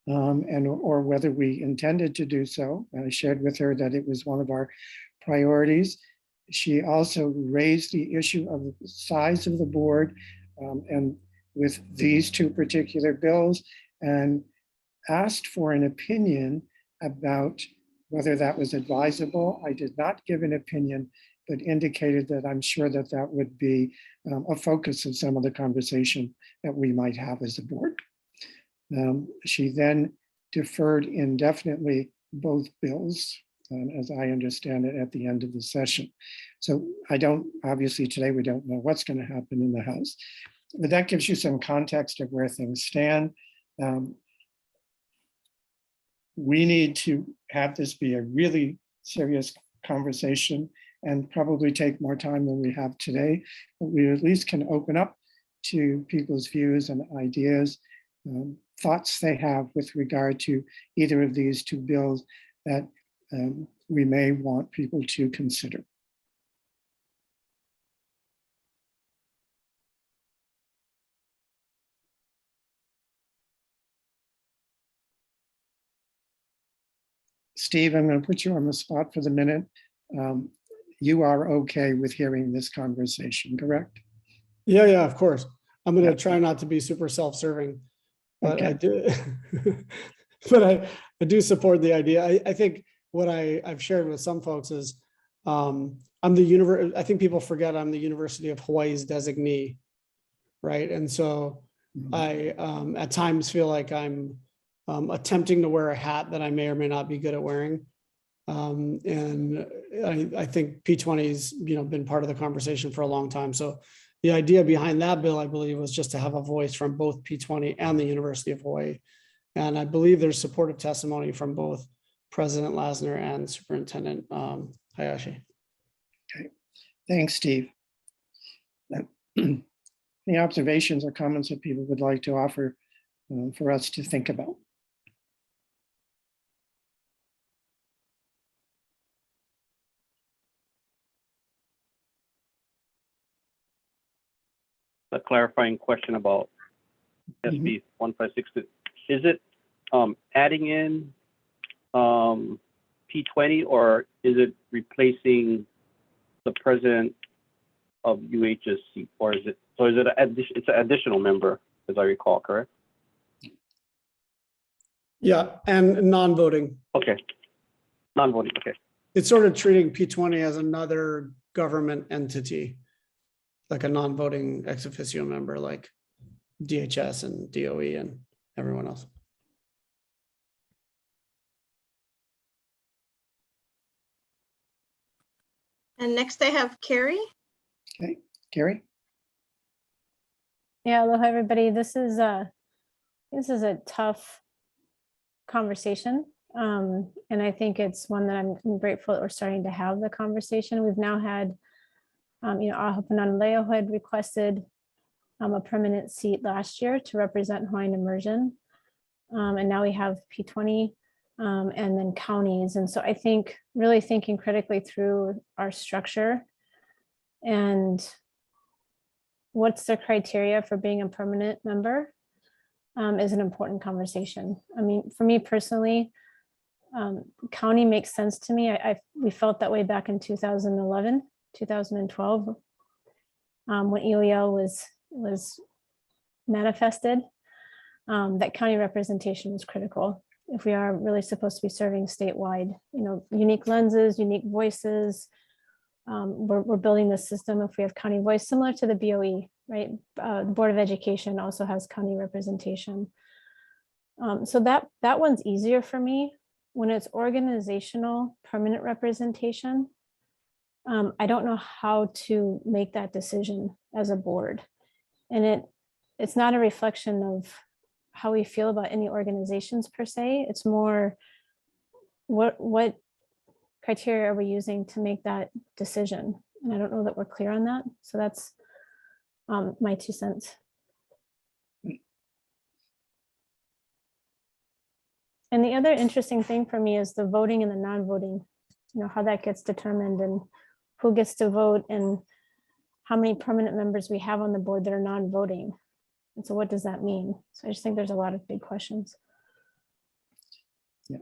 or whether we intended to do so. I shared with her that it was one of our priorities. She also raised the issue of the size of the board, and with these two particular bills, and asked for an opinion about whether that was advisable. I did not give an opinion, but indicated that I'm sure that that would be a focus of some of the conversation that we might have as a board. She then deferred indefinitely both bills, as I understand it, at the end of the session. So obviously today we don't know what's going to happen in the House, but that gives you some context of where things stand. We need to have this be a really serious conversation and probably take more time than we have today, but we at least can open up to people's views and ideas, thoughts they have with regard to either of these two bills that we may want people to consider. Steve, I'm going to put you on the spot for the minute. You are okay with hearing this conversation, correct? Yeah, of course. I'm going to try not to be super self-serving, but Okay. I do, but I do support the idea. I think what I've shared with some folks is I think people forget I'm the University of Hawaii's designee, right? And so I at times feel like I'm attempting to wear a hat that I may or may not be good at wearing. And I think P20's been part of the conversation for a long time. So the idea behind that bill, I believe, was just to have a voice from both P20 and the University of Hawaii. And I believe there's supportive testimony from both President Lasner and Superintendent Hayashi. Okay, thanks, Steve. Any observations or comments that people would like to offer for us to think about? A clarifying question about SB 1562. Is it adding in P20, or is it replacing the president of UHSC, or is it it's an additional member, as I recall, correct? Yeah, and non-voting. Okay, non-voting. Okay. It's sort of treating P20 as another government entity, like a non-voting ex officio member, like DHS and DOE and everyone else. And next I have Carrie. Okay, Carrie. Yeah, aloha everybody. This is a tough conversation. And I think it's one that I'm grateful that we're starting to have the conversation. We've now had, Ahopanan Leo had requested a permanent seat last year to represent Hawaiian immersion. And now we have P20 and then counties. And so I think really thinking critically through our structure and what's the criteria for being a permanent member is an important conversation. I mean, for me personally, county makes sense to me. We felt that way back in 2011, 2012, when EOEL was manifested, that county representation is critical. If we are really supposed to be serving statewide, unique lenses, unique voices, we're building this system. If we have county voice, similar to the BOE, right? The Board of Education also has county representation. So that one's easier for me. When it's organizational permanent representation, I don't know how to make that decision as a board. And it's not a reflection of how we feel about any organizations per se. It's more what criteria are we using to make that decision? And I don't know that we're clear on that. So that's my 2 cents. And the other interesting thing for me is the voting and the non-voting, how that gets determined and who gets to vote and how many permanent members we have on the board that are non-voting. And so what does that mean? So I just think there's a lot of big questions. Yeah,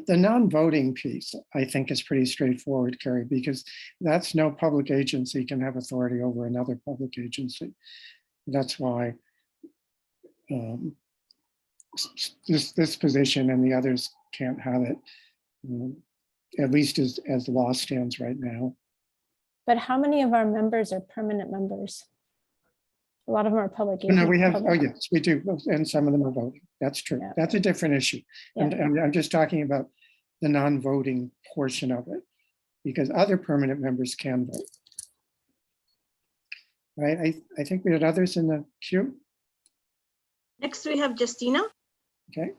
the non-voting piece, I think, is pretty straightforward, Carrie, because that's no public agency can have authority over another public agency. That's why this position and the others can't have it, at least as the law stands right now. But how many of our members are permanent members? A lot of them are public. No, we have, oh yes, we do, and some of them are voting. That's true. Yeah. That's a different issue. Yeah. And I'm just talking about the non-voting portion of it, because other permanent members can vote. Right, I think we had others in the queue. Next we have Justina. Okay.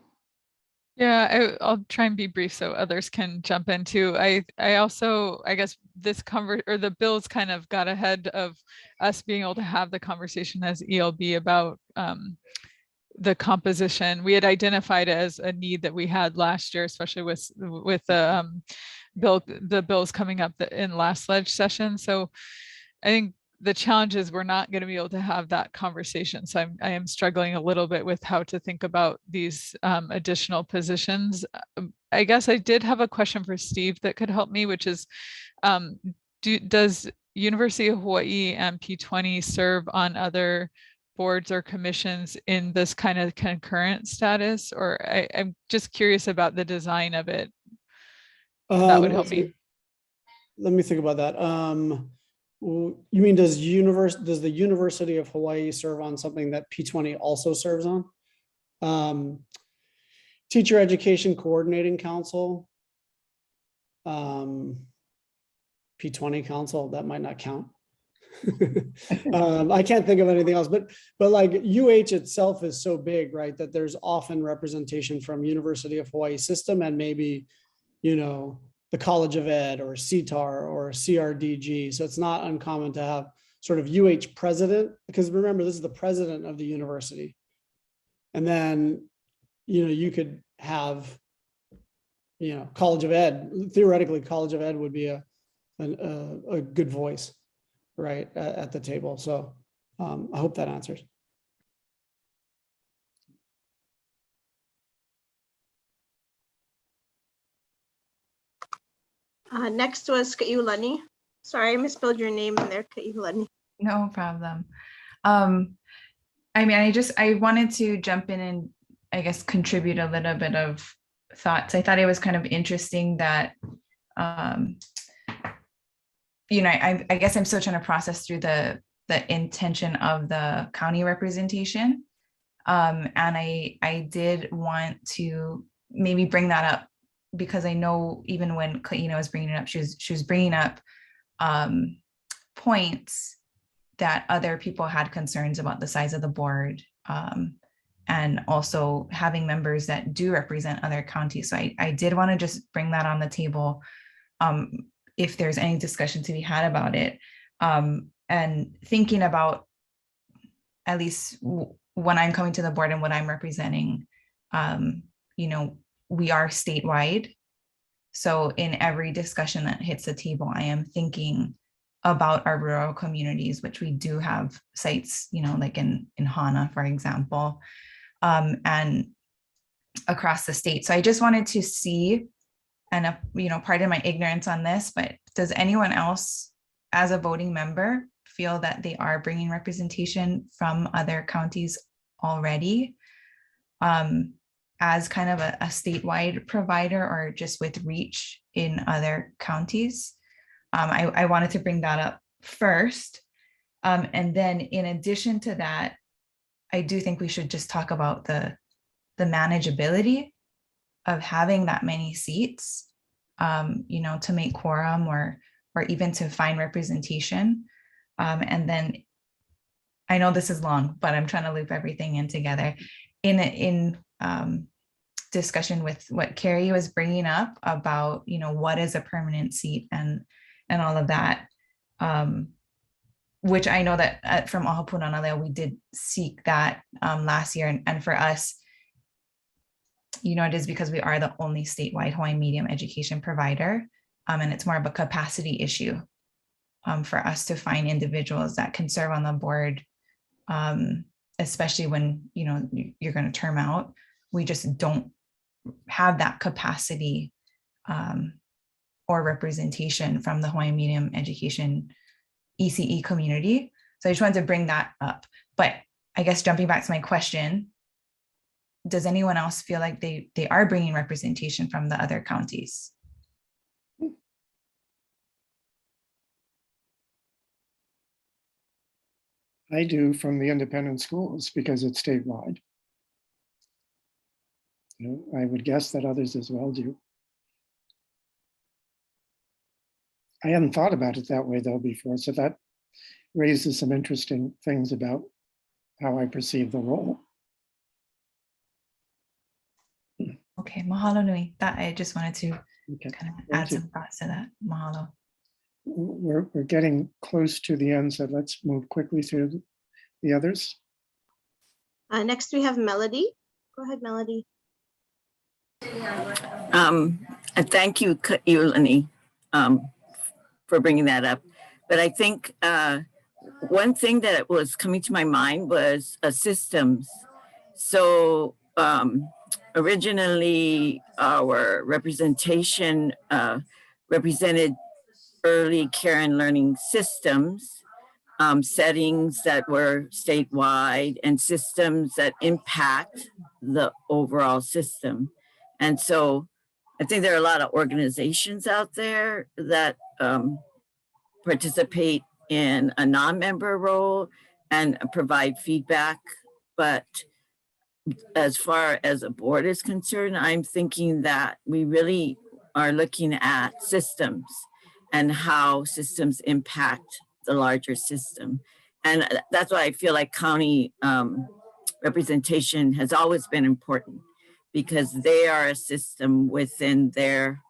Yeah, I'll try and be brief so others can jump in too. I also, I guess the bills kind of got ahead of us being able to have the conversation as ELB about the composition. We had identified it as a need that we had last year, especially with the bills coming up in last ledge session. So I think the challenge is we're not going to be able to have that conversation. So I am struggling a little bit with how to think about these additional positions. I guess I did have a question for Steve that could help me, which is, does University of Hawaii and P20 serve on other boards or commissions in this kind of concurrent status? Or I'm just curious about the design of it. That would help me. Let me think about that. You mean does the University of Hawaii serve on something that P20 also serves on? Teacher Education Coordinating Council, P20 Council, that might not count. I can't think of anything else, but like UH itself is so big, right, that there's often representation from University of Hawaii system and maybe, the College of Ed or CTAR or CRDG. So it's not uncommon to have sort of UH president, because remember, this is the president of the university. And then, you could have, College of Ed, theoretically, College of Ed would be a good voice, right, at the table. So I hope that answers. Next was Kaiulani. Sorry, I misspelled your name in there, Kaiulani. No problem. I wanted to jump in and I guess contribute a little bit of thoughts. I thought it was kind of interesting that, I guess I'm still trying to process through the intention of the county representation. And I did want to maybe bring that up, because I know even when Kaina was bringing it up, she was bringing up points that other people had concerns about the size of the board, and also having members that do represent other counties. So I did want to just bring that on the table, if there's any discussion to be had about it. And thinking about, at least when I'm coming to the board and what I'm representing, you know, we are statewide. So in every discussion that hits the table, I am thinking about our rural communities, which we do have sites, you know, like in Hana, for example, and across the state. So I just wanted to see, and you know, pardon my ignorance on this, but does anyone else as a voting member feel that they are bringing representation from other counties already, as kind of a statewide provider, or just with reach in other counties? I wanted to bring that up first. And then in addition to that, I do think we should just talk about the manageability of having that many seats, you know, to make quorum or even to find representation. And then I know this is long, but I'm trying to loop everything in together. In discussion with what Carrie was bringing up about, you know, what is a permanent seat and all of that, which I know that from Ohapunanaleo, we did seek that last year. And for us, you know, it is because we are the only statewide Hawaiian medium education provider. And it's more of a capacity issue for us to find individuals that can serve on the board, especially when, you know, you're going to term out. We just don't have that capacity or representation from the Hawaiian medium education ECE community. So I just wanted to bring that up. But I guess jumping back to my question, does anyone else feel like they are bringing representation from the other counties? I do, from the independent schools, because it's statewide. You know, I would guess that others as well do. I hadn't thought about it that way though before, so that raises some interesting things about how I perceive the role. Okay, mahalo nui. That I just wanted to kind of add you. some thoughts to that. Mahalo. We're getting close to the end, so let's move quickly through the others. Next we have Melody. Go ahead, Melody. Thank you, Iulani, for bringing that up. But I think one thing that was coming to my mind was systems. So originally our representation represented early care and learning systems, settings that were statewide and systems that impact the overall system. And so I think there are a lot of organizations out there that participate in a non-member role and provide feedback. But as far as a board is concerned, I'm thinking that we really are looking at systems and how systems impact the larger system. And that's why I feel like county representation has always been important, because they are a system within their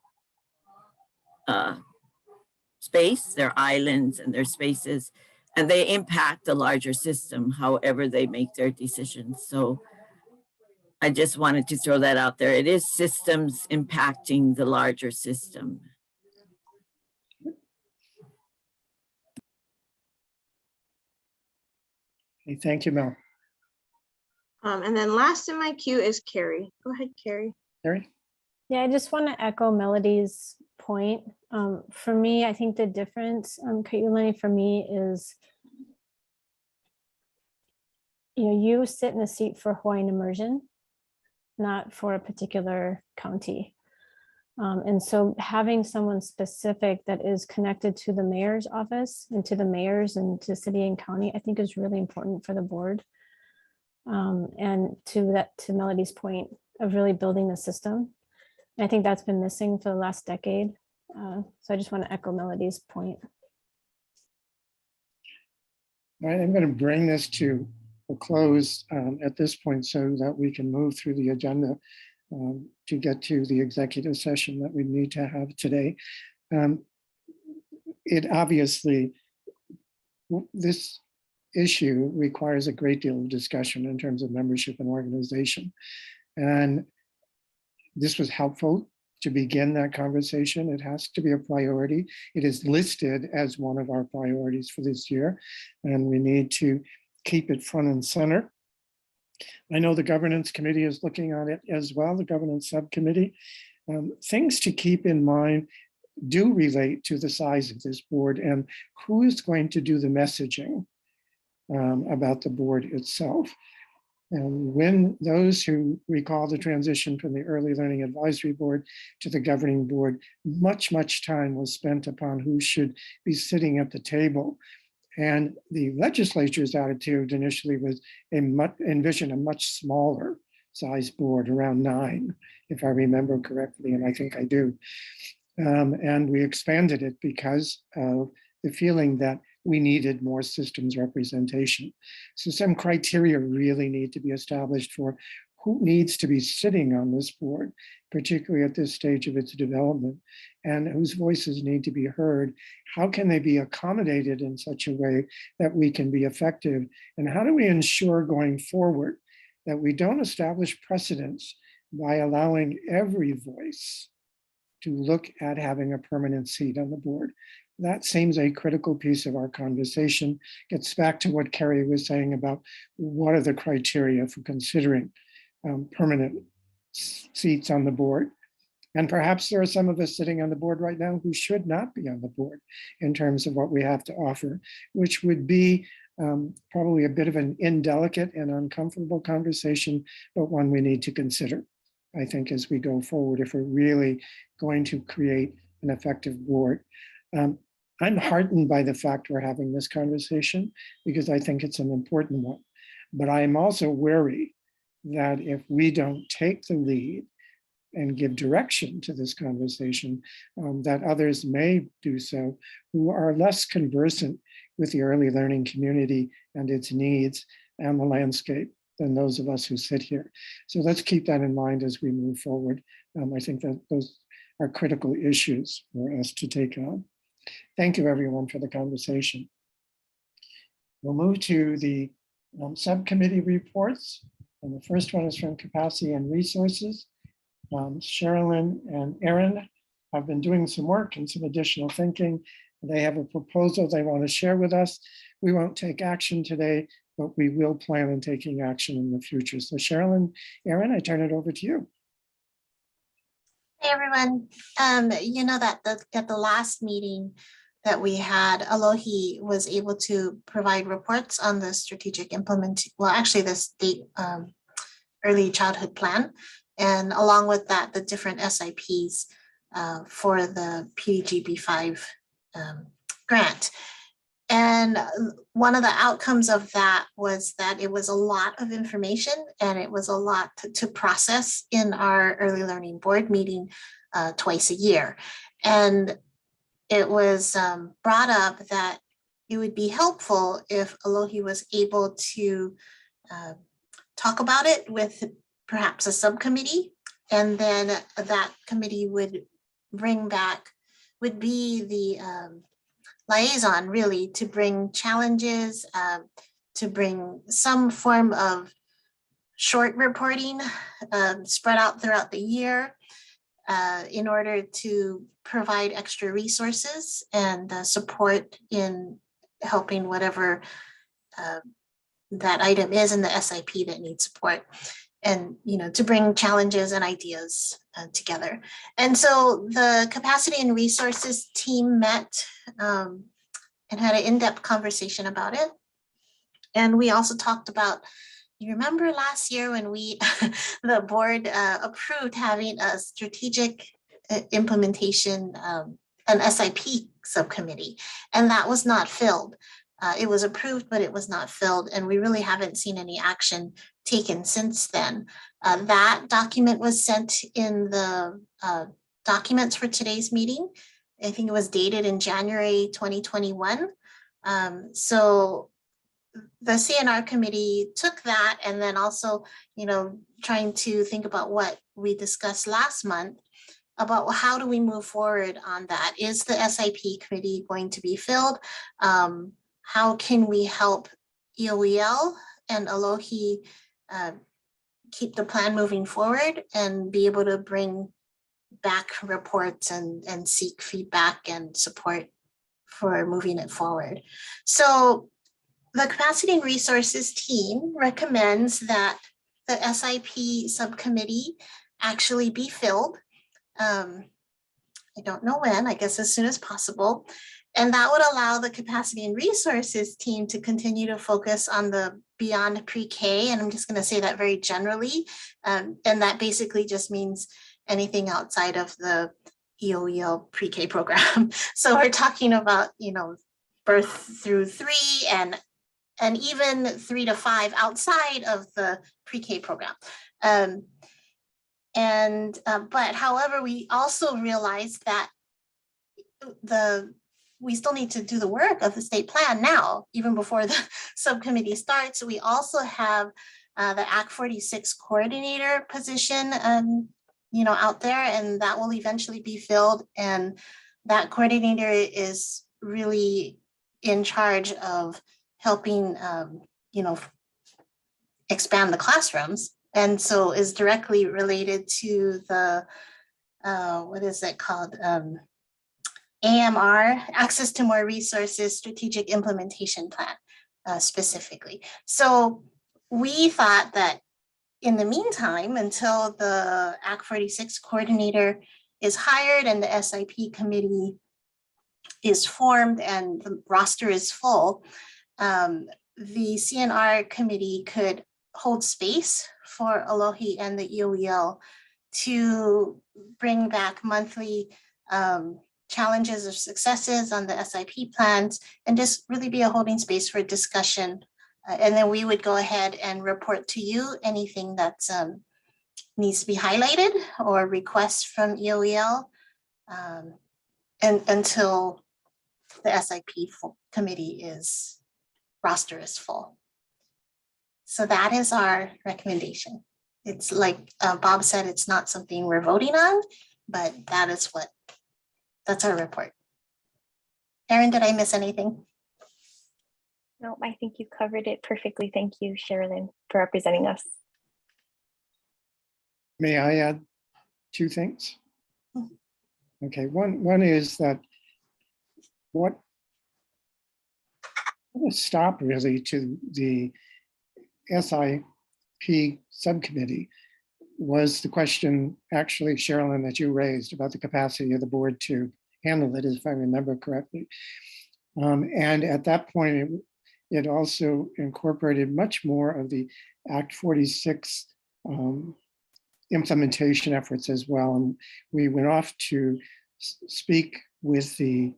space, their islands and their spaces, and they impact the larger system, however they make their decisions. So I just wanted to throw that out there. It is systems impacting the larger system. Okay, thank you, Mel. And then last in my queue is Carrie. Go ahead, Carrie. Carrie? Yeah, I just want to echo Melody's point. For me, I think the difference, Kaiulani, for me is, you know, you sit in a seat for Hawaiian immersion, not for a particular county. And so having someone specific that is connected to the mayor's office and to the mayors and to city and county, I think is really important for the board. And to Melody's point of really building the system. And I think that's been missing for the last decade. So I just want to echo Melody's point. All right, I'm going to bring this to we'll close at this point so that we can move through the agenda to get to the executive session that we need to have today. It obviously, this issue requires a great deal of discussion in terms of membership and organization. And this was helpful to begin that conversation. It has to be a priority. It is listed as one of our priorities for this year, and we need to keep it front and center. I know the governance committee is looking at it as well, the governance subcommittee. Things to keep in mind do relate to the size of this board and who is going to do the messaging about the board itself. And when those who recall the transition from the Early Learning Advisory Board to the governing board, much time was spent upon who should be sitting at the table. And the legislature's attitude initially was envision a much smaller size board, around 9, if I remember correctly, and I think I do. And we expanded it because of the feeling that we needed more systems representation. So some criteria really need to be established for who needs to be sitting on this board, particularly at this stage of its development, and whose voices need to be heard. How can they be accommodated in such a way that we can be effective? And how do we ensure going forward that we don't establish precedents by allowing every voice to look at having a permanent seat on the board? That seems a critical piece of our conversation. Gets back to what Carrie was saying about what are the criteria for considering permanent seats on the board. And perhaps there are some of us sitting on the board right now who should not be on the board in terms of what we have to offer, which would be probably a bit of an indelicate and uncomfortable conversation, but one we need to consider, I think, as we go forward, if we're really going to create an effective board. I'm heartened by the fact we're having this conversation because I think it's an important one. But I am also wary that if we don't take the lead and give direction to this conversation, that others may do so who are less conversant with the early learning community and its needs and the landscape than those of us who sit here. So let's keep that in mind as we move forward. I think that those are critical issues for us to take on. Thank you, everyone, for the conversation. We'll move to the subcommittee reports. And the first one is from Capacity and Resources. Sherilyn and Erin have been doing some work and some additional thinking. They have a proposal they want to share with us. We won't take action today, but we will plan on taking action in the future. So Sherilyn, Erin, I turn it over to you. Hey everyone, you know that at the last meeting that we had, Alohi was able to provide reports on the strategic implementation, well, actually the state early childhood plan, and along with that, the different SIPs for the PDGB5 grant. And one of the outcomes of that was that it was a lot of information and it was a lot to process in our early learning board meeting twice a year. And it was brought up that it would be helpful if Alohi was able to talk about it with perhaps a subcommittee, and then that committee would bring back, would be the liaison really to bring challenges, to bring some form of short reporting spread out throughout the year in order to provide extra resources and support in helping whatever that item is in the SIP that needs support, and to bring challenges and ideas together. And so the Capacity and Resources team met and had an in-depth conversation about it. And we also talked about, you remember last year when we, the board approved having a strategic implementation, an SIP subcommittee, and that was not filled. It was approved, but it was not filled, and we really haven't seen any action taken since then. That document was sent in the documents for today's meeting. I think it was dated in January 2021. So the CNR committee took that and then also, trying to think about what we discussed last month about how do we move forward on that? Is the SIP committee going to be filled? How can we help EOEL and Alohi keep the plan moving forward and be able to bring back reports and seek feedback and support for moving it forward? So the Capacity and Resources team recommends that the SIP subcommittee actually be filled. I don't know when, I guess as soon as possible. And that would allow the Capacity and Resources team to continue to focus on the beyond pre-K. And I'm just going to say that very generally. And that basically just means anything outside of the EOEL pre-K program. So we're talking about, birth through 3 and even 3 to 5 outside of the pre-K program. But however, we also realize that we still need to do the work of the state plan now, even before the subcommittee starts. We also have the Act 46 coordinator position, out there, and that will eventually be filled. And that coordinator is really in charge of helping, expand the classrooms. And so is directly related to the, what is it called? AMR, Access to More Resources Strategic Implementation Plan, specifically. So we thought that in the meantime, until the Act 46 coordinator is hired and the SIP committee is formed and the roster is full, the CNR committee could hold space for Alohi and the EOEL to bring back monthly challenges or successes on the SIP plans and just really be a holding space for discussion. And then we would go ahead and report to you anything that needs to be highlighted or requests from EOEL and until the SIP committee roster is full. So that is our recommendation. It's like Bob said, it's not something we're voting on, but that's our report. Erin, did I miss anything? No, I think you covered it perfectly. Thank you, Sherilyn, for representing us. May I add 2 things? Okay, one is that what a stop really to the SIP subcommittee was the question, actually, Sherilyn, that you raised about the capacity of the board to handle it, if I remember correctly. And at that point, it also incorporated much more of the Act 46 implementation efforts as well. And we went off to speak with the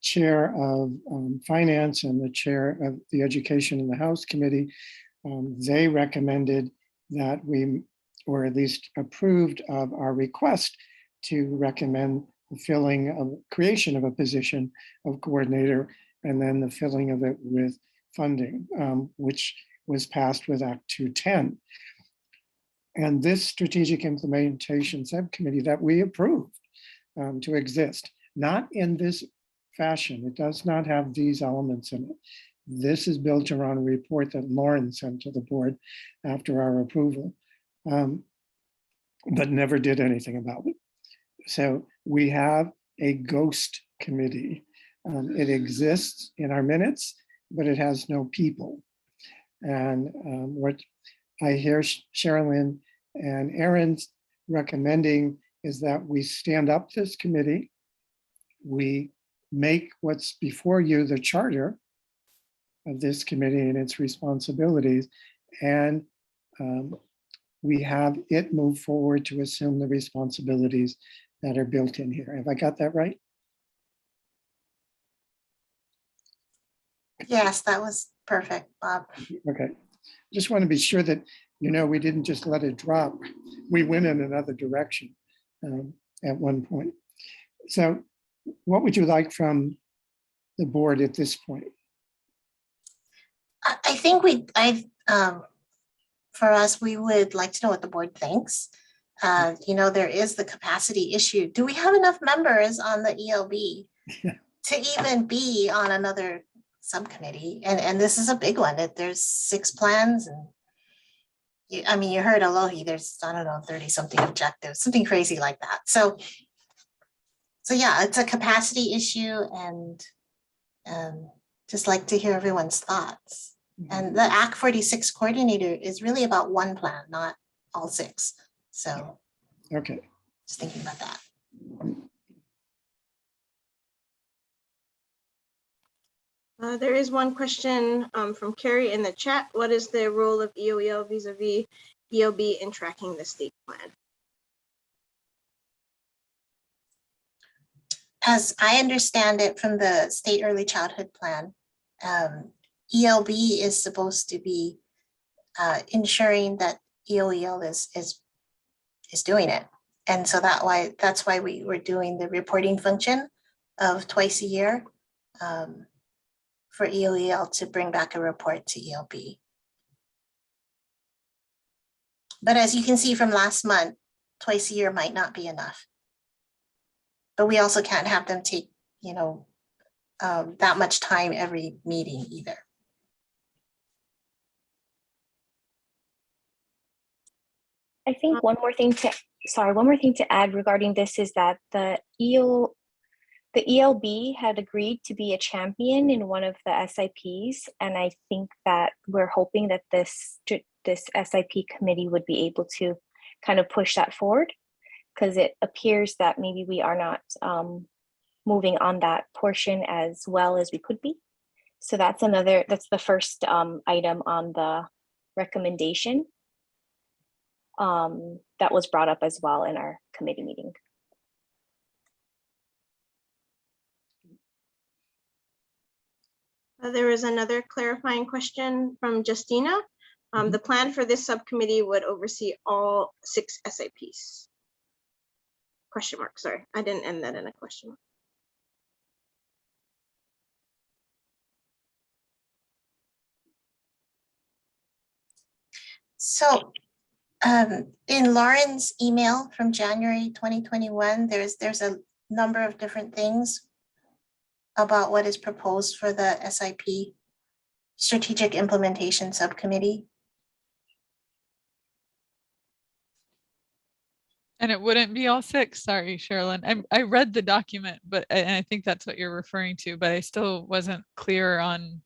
chair of finance and the chair of the education in the House committee. They recommended that we, or at least approved of our request to recommend the creation of a position of coordinator and then the filling of it with funding, which was passed with Act 210. And this strategic implementation subcommittee that we approved to exist, not in this fashion. It does not have these elements in it. This is built around a report that Lauren sent to the board after our approval, but never did anything about it. So we have a ghost committee. It exists in our minutes, but it has no people. And what I hear Sherilyn and Erin's recommending is that we stand up this committee. We make what's before you the charter of this committee and its responsibilities, and we have it move forward to assume the responsibilities that are built in here. Have I got that right? Yes, that was perfect, Bob. Okay. Just want to be sure that, we didn't just let it drop. We went in another direction at one point. So what would you like from the board at this point? I think for us, we would like to know what the board thinks. There is the capacity issue. Do we have enough members on the ELB to even be on another subcommittee? And this is a big one. There's 6 plans, and you heard Alohi, there's, I don't know, 30 something objectives, something crazy like that. So yeah, it's a capacity issue, and just like to hear everyone's thoughts. And the Act 46 coordinator is really about one plan, not all 6. So Okay. just thinking about that. There is one question from Carrie in the chat. What is the role of EOEL vis-a-vis ELB in tracking the state plan? As I understand it from the state early childhood plan, ELB is supposed to be ensuring that EOEL is doing it. And so that's why we were doing the reporting function of twice a year for EOEL to bring back a report to ELB. But as you can see from last month, twice a year might not be enough. But we also can't have them take, that much time every meeting either. I think one more thing to add regarding this is that the ELB had agreed to be a champion in one of the SIPs, and I think that we're hoping that this SIP committee would be able to kind of push that forward, because it appears that maybe we are not moving on that portion as well as we could be. So that's the first item on the recommendation that was brought up as well in our committee meeting. There is another clarifying question from Justina. The plan for this subcommittee would oversee all 6 SIPs. Question mark, sorry. I didn't end that in a question mark. So in Lauren's email from January 2021, there's a number of different things about what is proposed for the SIP Strategic Implementation Subcommittee. And it wouldn't be all 6. Sorry, Sherilyn. I read the document, and I think that's what you're referring to, but I still wasn't clear on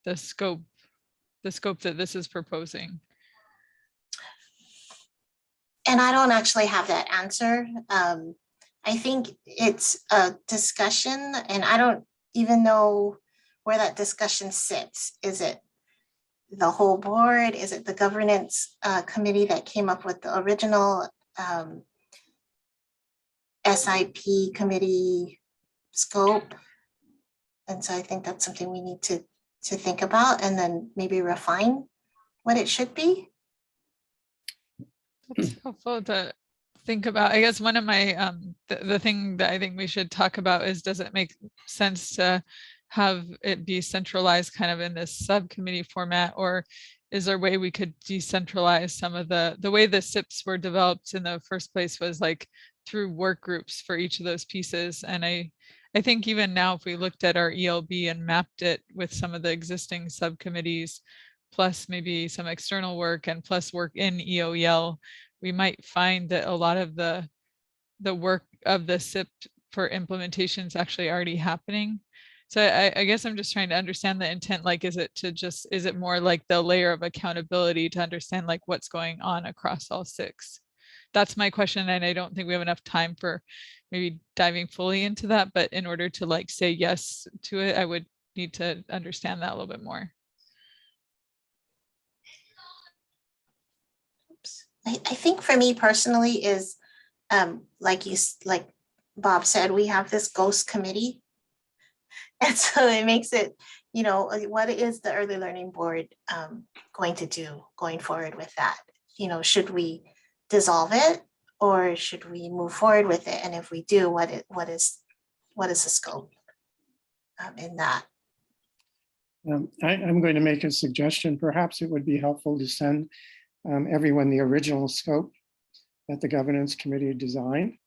the scope that this is proposing. And I don't actually have that answer. I think it's a discussion, and I don't even know where that discussion sits. Is it the whole board? Is it the governance committee that came up with the original SIP committee scope? And so I think that's something we need to think about, and then maybe refine what it should be. That's helpful to think about. I guess one of my the thing that I think we should talk about is, does it make sense to have it be centralized kind of in this subcommittee format, or is there a way we could decentralize some of the way the SIPs were developed in the first place was like through work groups for each of those pieces? And I think even now, if we looked at our ELB and mapped it with some of the existing subcommittees, plus maybe some external work and plus work in EOEL, we might find that a lot of the work of the SIP for implementation is actually already happening. So I guess I'm just trying to understand the intent. Like, is it more like the layer of accountability to understand like what's going on across all 6? That's my question. And I don't think we have enough time for maybe diving fully into that, but in order to like say yes to it, I would need to understand that a little bit more. I think for me personally is, like Bob said, we have this ghost committee. And so it makes it, what is the early learning board going to do going forward with that? Should we dissolve it, or should we move forward with it? And if we do, what is the scope in that? I'm going to make a suggestion. Perhaps it would be helpful to send everyone the original scope that the governance committee designed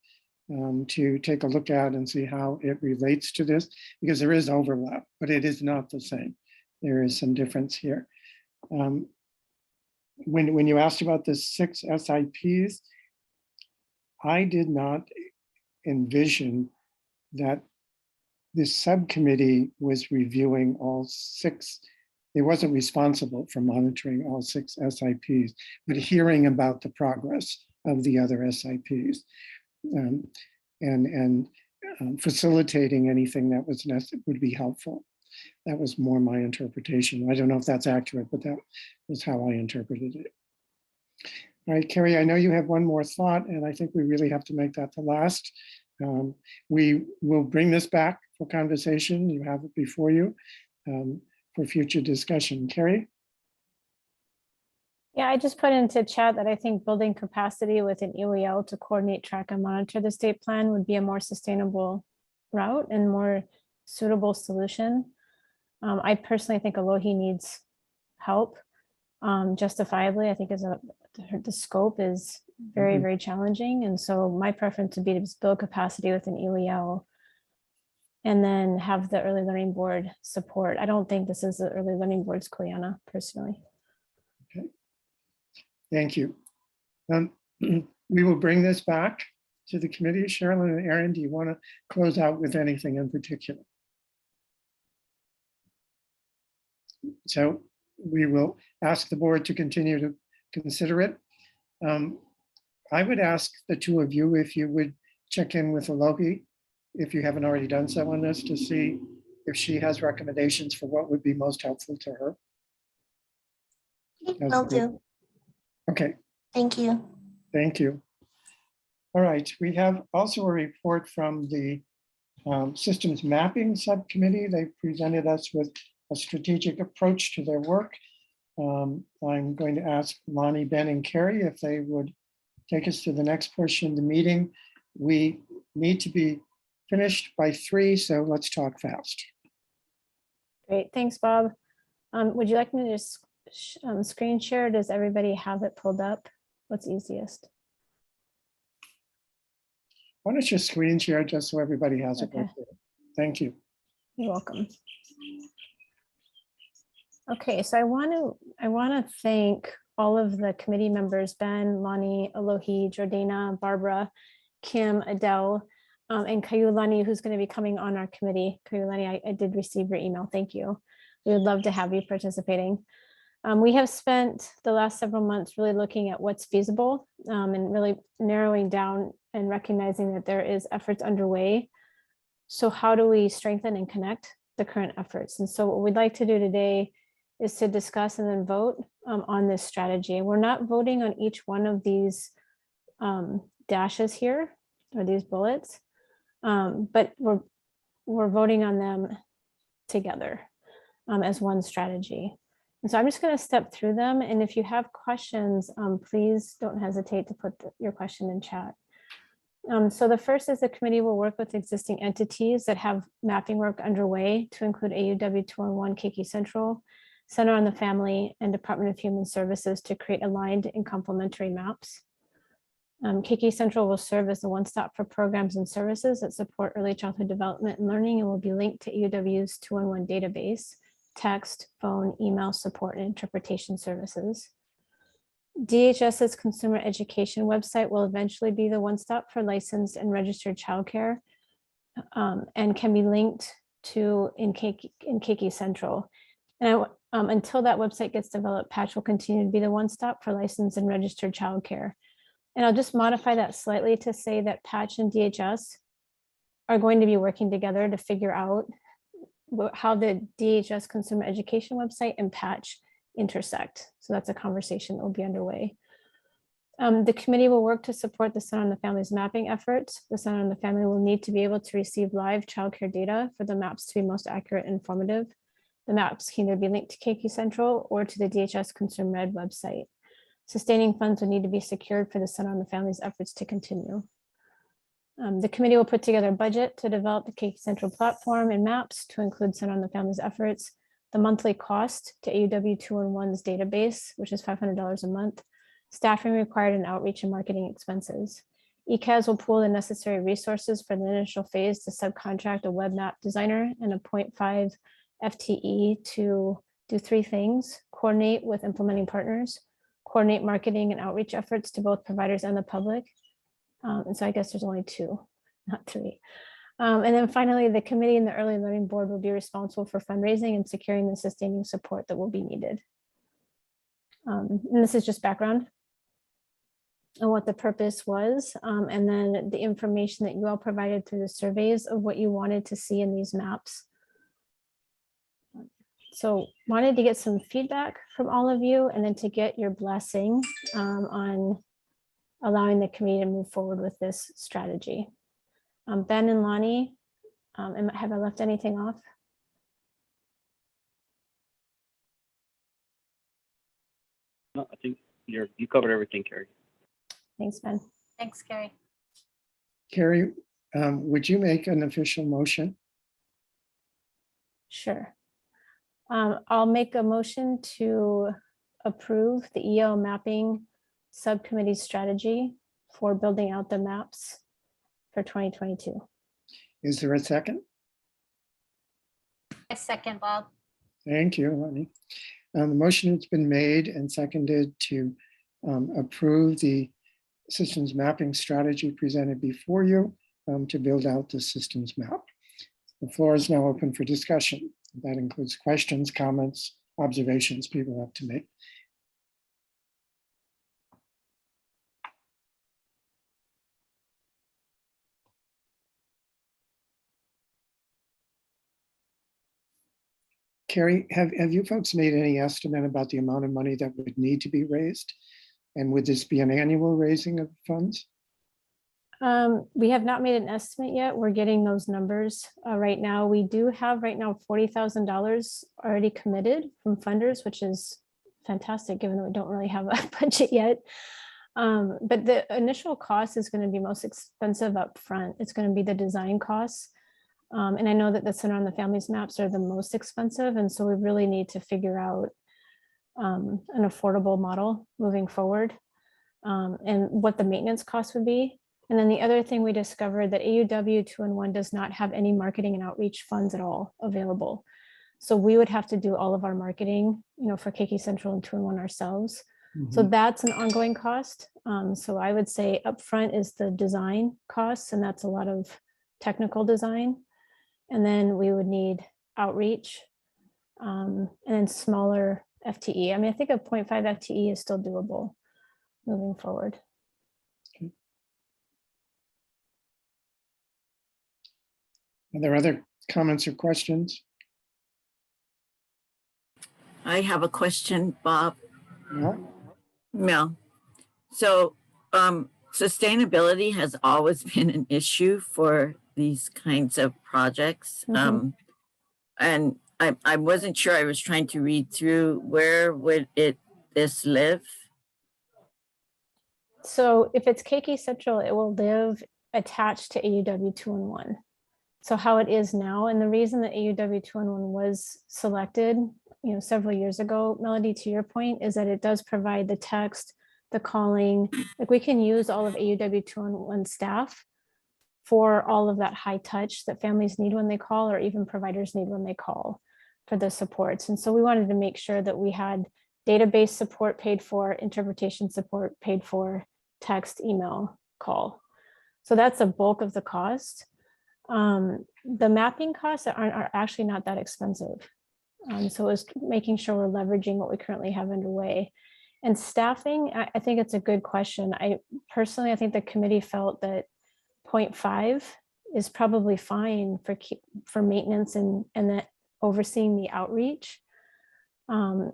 to take a look at and see how it relates to this, because there is overlap, but it is not the same. There is some difference here. When you asked about the 6 SIPs, I did not envision that this subcommittee was reviewing all 6. It wasn't responsible for monitoring all 6 SIPs, but hearing about the progress of the other SIPs and facilitating anything that was necessary would be helpful. That was more my interpretation. I don't know if that's accurate, but that was how I interpreted it. All right, Carrie, I know you have one more thought, and I think we really have to make that the last. We will bring this back for conversation. You have it before you for future discussion. Carrie? Yeah, I just put into chat that I think building capacity with an EOEL to coordinate, track, and monitor the state plan would be a more sustainable route and more suitable solution. I personally think Alohi needs help justifiably. I think the scope is very, very challenging. And so my preference would be to build capacity with an EOEL and then have the early learning board support. I don't think this is the early learning board's Kuleana personally. Okay. Thank you. We will bring this back to the committee. Sherilyn and Aaron, do you want to close out with anything in particular? So we will ask the board to continue to consider it. I would ask the two of you if you would check in with Alohi, if you haven't already done so on this, to see if she has recommendations for what would be most helpful to her. Will do. Okay. Thank you. Thank you. All right, we have also a report from the Systems Mapping Subcommittee. They presented us with a strategic approach to their work. I'm going to ask Lonnie, Ben, and Carrie if they would take us to the next portion of the meeting. We need to be finished by 3, so let's talk fast. Great, thanks, Bob. Would you like me to just screen share? Does everybody have it pulled up? What's easiest? Why don't you screen share just so everybody has it? Okay. Thank you. You're welcome. Okay, so I want to thank all of the committee members, Ben, Lonnie, Alohi, Jordana, Barbara, Kim, Adele, and Kayulani, who's going to be coming on our committee. Kayulani, I did receive your email. Thank you. We would love to have you participating. We have spent the last several months really looking at what's feasible and really narrowing down and recognizing that there is efforts underway. So how do we strengthen and connect the current efforts? And so what we'd like to do today is to discuss and then vote on this strategy. We're not voting on each one of these dashes here or these bullets, but we're voting on them together as one strategy. And so I'm just going to step through them. And if you have questions, please don't hesitate to put your question in chat. So the first is the committee will work with existing entities that have mapping work underway to include AUW 211, KK Central, Center on the Family, and Department of Human Services to create aligned and complementary maps. KK Central will serve as the one-stop for programs and services that support early childhood development and learning and will be linked to AUW's 211 database, text, phone, email support, and interpretation services. DHS's consumer education website will eventually be the one-stop for licensed and registered childcare and can be linked to in KK Central. And until that website gets developed, Patch will continue to be the one-stop for licensed and registered childcare. And I'll just modify that slightly to say that Patch and DHS are going to be working together to figure out how the DHS consumer education website and Patch intersect. So that's a conversation that will be underway. The committee will work to support the Center on the Family's mapping efforts. The Center on the Family will need to be able to receive live childcare data for the maps to be most accurate and informative. The maps can either be linked to KQ Central or to the DHS Consumer Ed website. Sustaining funds will need to be secured for the Center on the Family's efforts to continue. The committee will put together a budget to develop the KQ Central platform and maps to include Center on the Family's efforts. the monthly cost to AUW 211's database, which is $500 a month, staffing required, and outreach and marketing expenses. ECAS will pool the necessary resources for the initial phase to subcontract a web map designer and a 0.5 FTE to do three things: coordinate with implementing partners, coordinate marketing and outreach efforts to both providers and the public. And so I guess there's only two, not three. And then finally, the committee and the early learning board will be responsible for fundraising and securing the sustaining support that will be needed. And this is just background and what the purpose was, and then the information that you all provided through the surveys of what you wanted to see in these maps. So wanted to get some feedback from all of you, and then to get your blessing on allowing the committee to move forward with this strategy. Ben and Lonnie, have I left anything off? No, I think you covered everything, Carrie. Thanks, Ben. Thanks, Carrie. Carrie, would you make an official motion? Sure. I'll make a motion to approve the EL mapping subcommittee strategy for building out the maps for 2022. Is there a second? A second, Bob. Thank you, Lonnie. The motion has been made and seconded to approve the systems mapping strategy presented before you to build out the systems map. The floor is now open for discussion. That includes questions, comments, observations people have to make. Carrie, have you folks made any estimate about the amount of money that would need to be raised? And would this be an annual raising of funds? We have not made an estimate yet. We're getting those numbers right now. We do have right now $40,000 already committed from funders, which is fantastic given that we don't really have a budget yet. But the initial cost is going to be most expensive up front. It's going to be the design costs. And I know that the Center on the Families maps are the most expensive. And so we really need to figure out an affordable model moving forward and what the maintenance costs would be. And then the other thing we discovered that AUW 2-in-1 does not have any marketing and outreach funds at all available. So we would have to do all of our marketing, for KK Central and 2-in-1 ourselves. Mm-hmm. So that's an ongoing cost. So I would say upfront is the design costs, and that's a lot of technical design. And then we would need outreach and then smaller FTE. I mean, I think a 0.5 FTE is still doable moving forward. Okay. Are there other comments or questions? I have a question, Bob. Yeah. Mel. So sustainability has always been an issue for these kinds of projects. Mm-hmm. And I wasn't sure. I was trying to read through where would this live? So if it's KK Central, it will live attached to AUW 2-in-1. So how it is now, and the reason that AUW 2-in-1 was selected, several years ago, Melody, to your point, is that it does provide the text, the calling, like we can use all of AUW 2-in-1 staff for all of that high touch that families need when they call, or even providers need when they call for the supports. And so we wanted to make sure that we had database support paid for, interpretation support paid for, text, email, call. So that's a bulk of the cost. The mapping costs are actually not that expensive. So it's making sure we're leveraging what we currently have underway. And staffing, I think it's a good question. I think the committee felt that 0.5 is probably fine for maintenance and that overseeing the outreach. And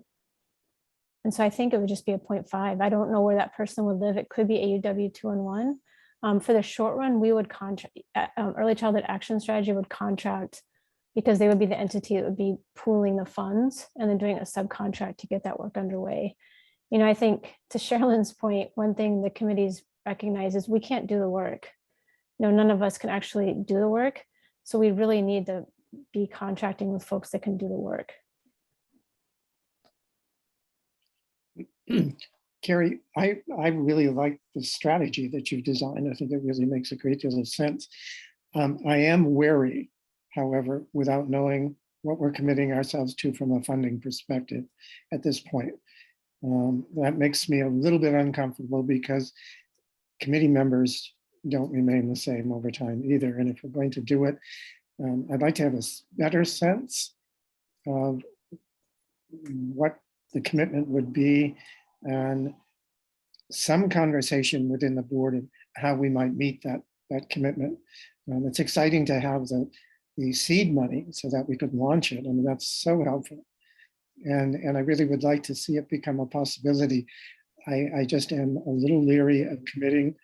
so I think it would just be a 0.5. I don't know where that person would live. It could be AUW 2-in-1. For the short run, we would contract, Early Childhood Action Strategy would contract, because they would be the entity that would be pooling the funds and then doing a subcontract to get that work underway. I think to Sherilyn's point, one thing the committees recognize is we can't do the work. None of us can actually do the work. So we really need to be contracting with folks that can do the work. Carrie, I really like the strategy that you've designed. I think it really makes a great deal of sense. I am wary, however, without knowing what we're committing ourselves to from a funding perspective at this point. That makes me a little bit uncomfortable because committee members don't remain the same over time either. And if we're going to do it, I'd like to have a better sense of what the commitment would be and some conversation within the board of how we might meet that commitment. It's exciting to have the seed money so that we could launch it. I mean, that's so helpful. And I really would like to see it become a possibility. I just am a little leery of committing